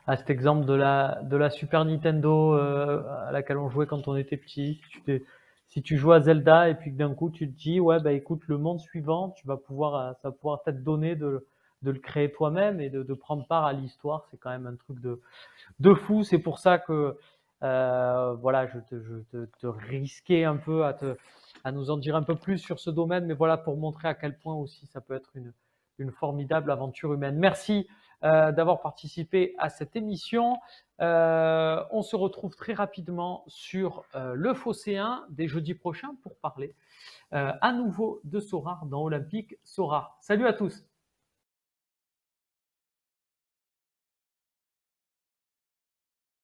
à cet exemple de la Super Nintendo à laquelle on jouait quand on était petit. Si tu joues à Zelda et puis que d'un coup tu te dis ouais bah écoute, le monde suivant, ça va pouvoir t'être donné de le créer toi-même et de prendre part à l'histoire. C'est quand même un truc de fou. C'est pour ça que voilà, je te risquais un peu à nous en dire un peu plus sur ce domaine, mais voilà pour montrer à quel point aussi ça peut être une formidable aventure humaine. Merci d'avoir participé à cette émission. On se retrouve très rapidement sur le Phocéen dès jeudi prochain pour parler à nouveau de Sorare dans Olympique Sorare. Salut à tous!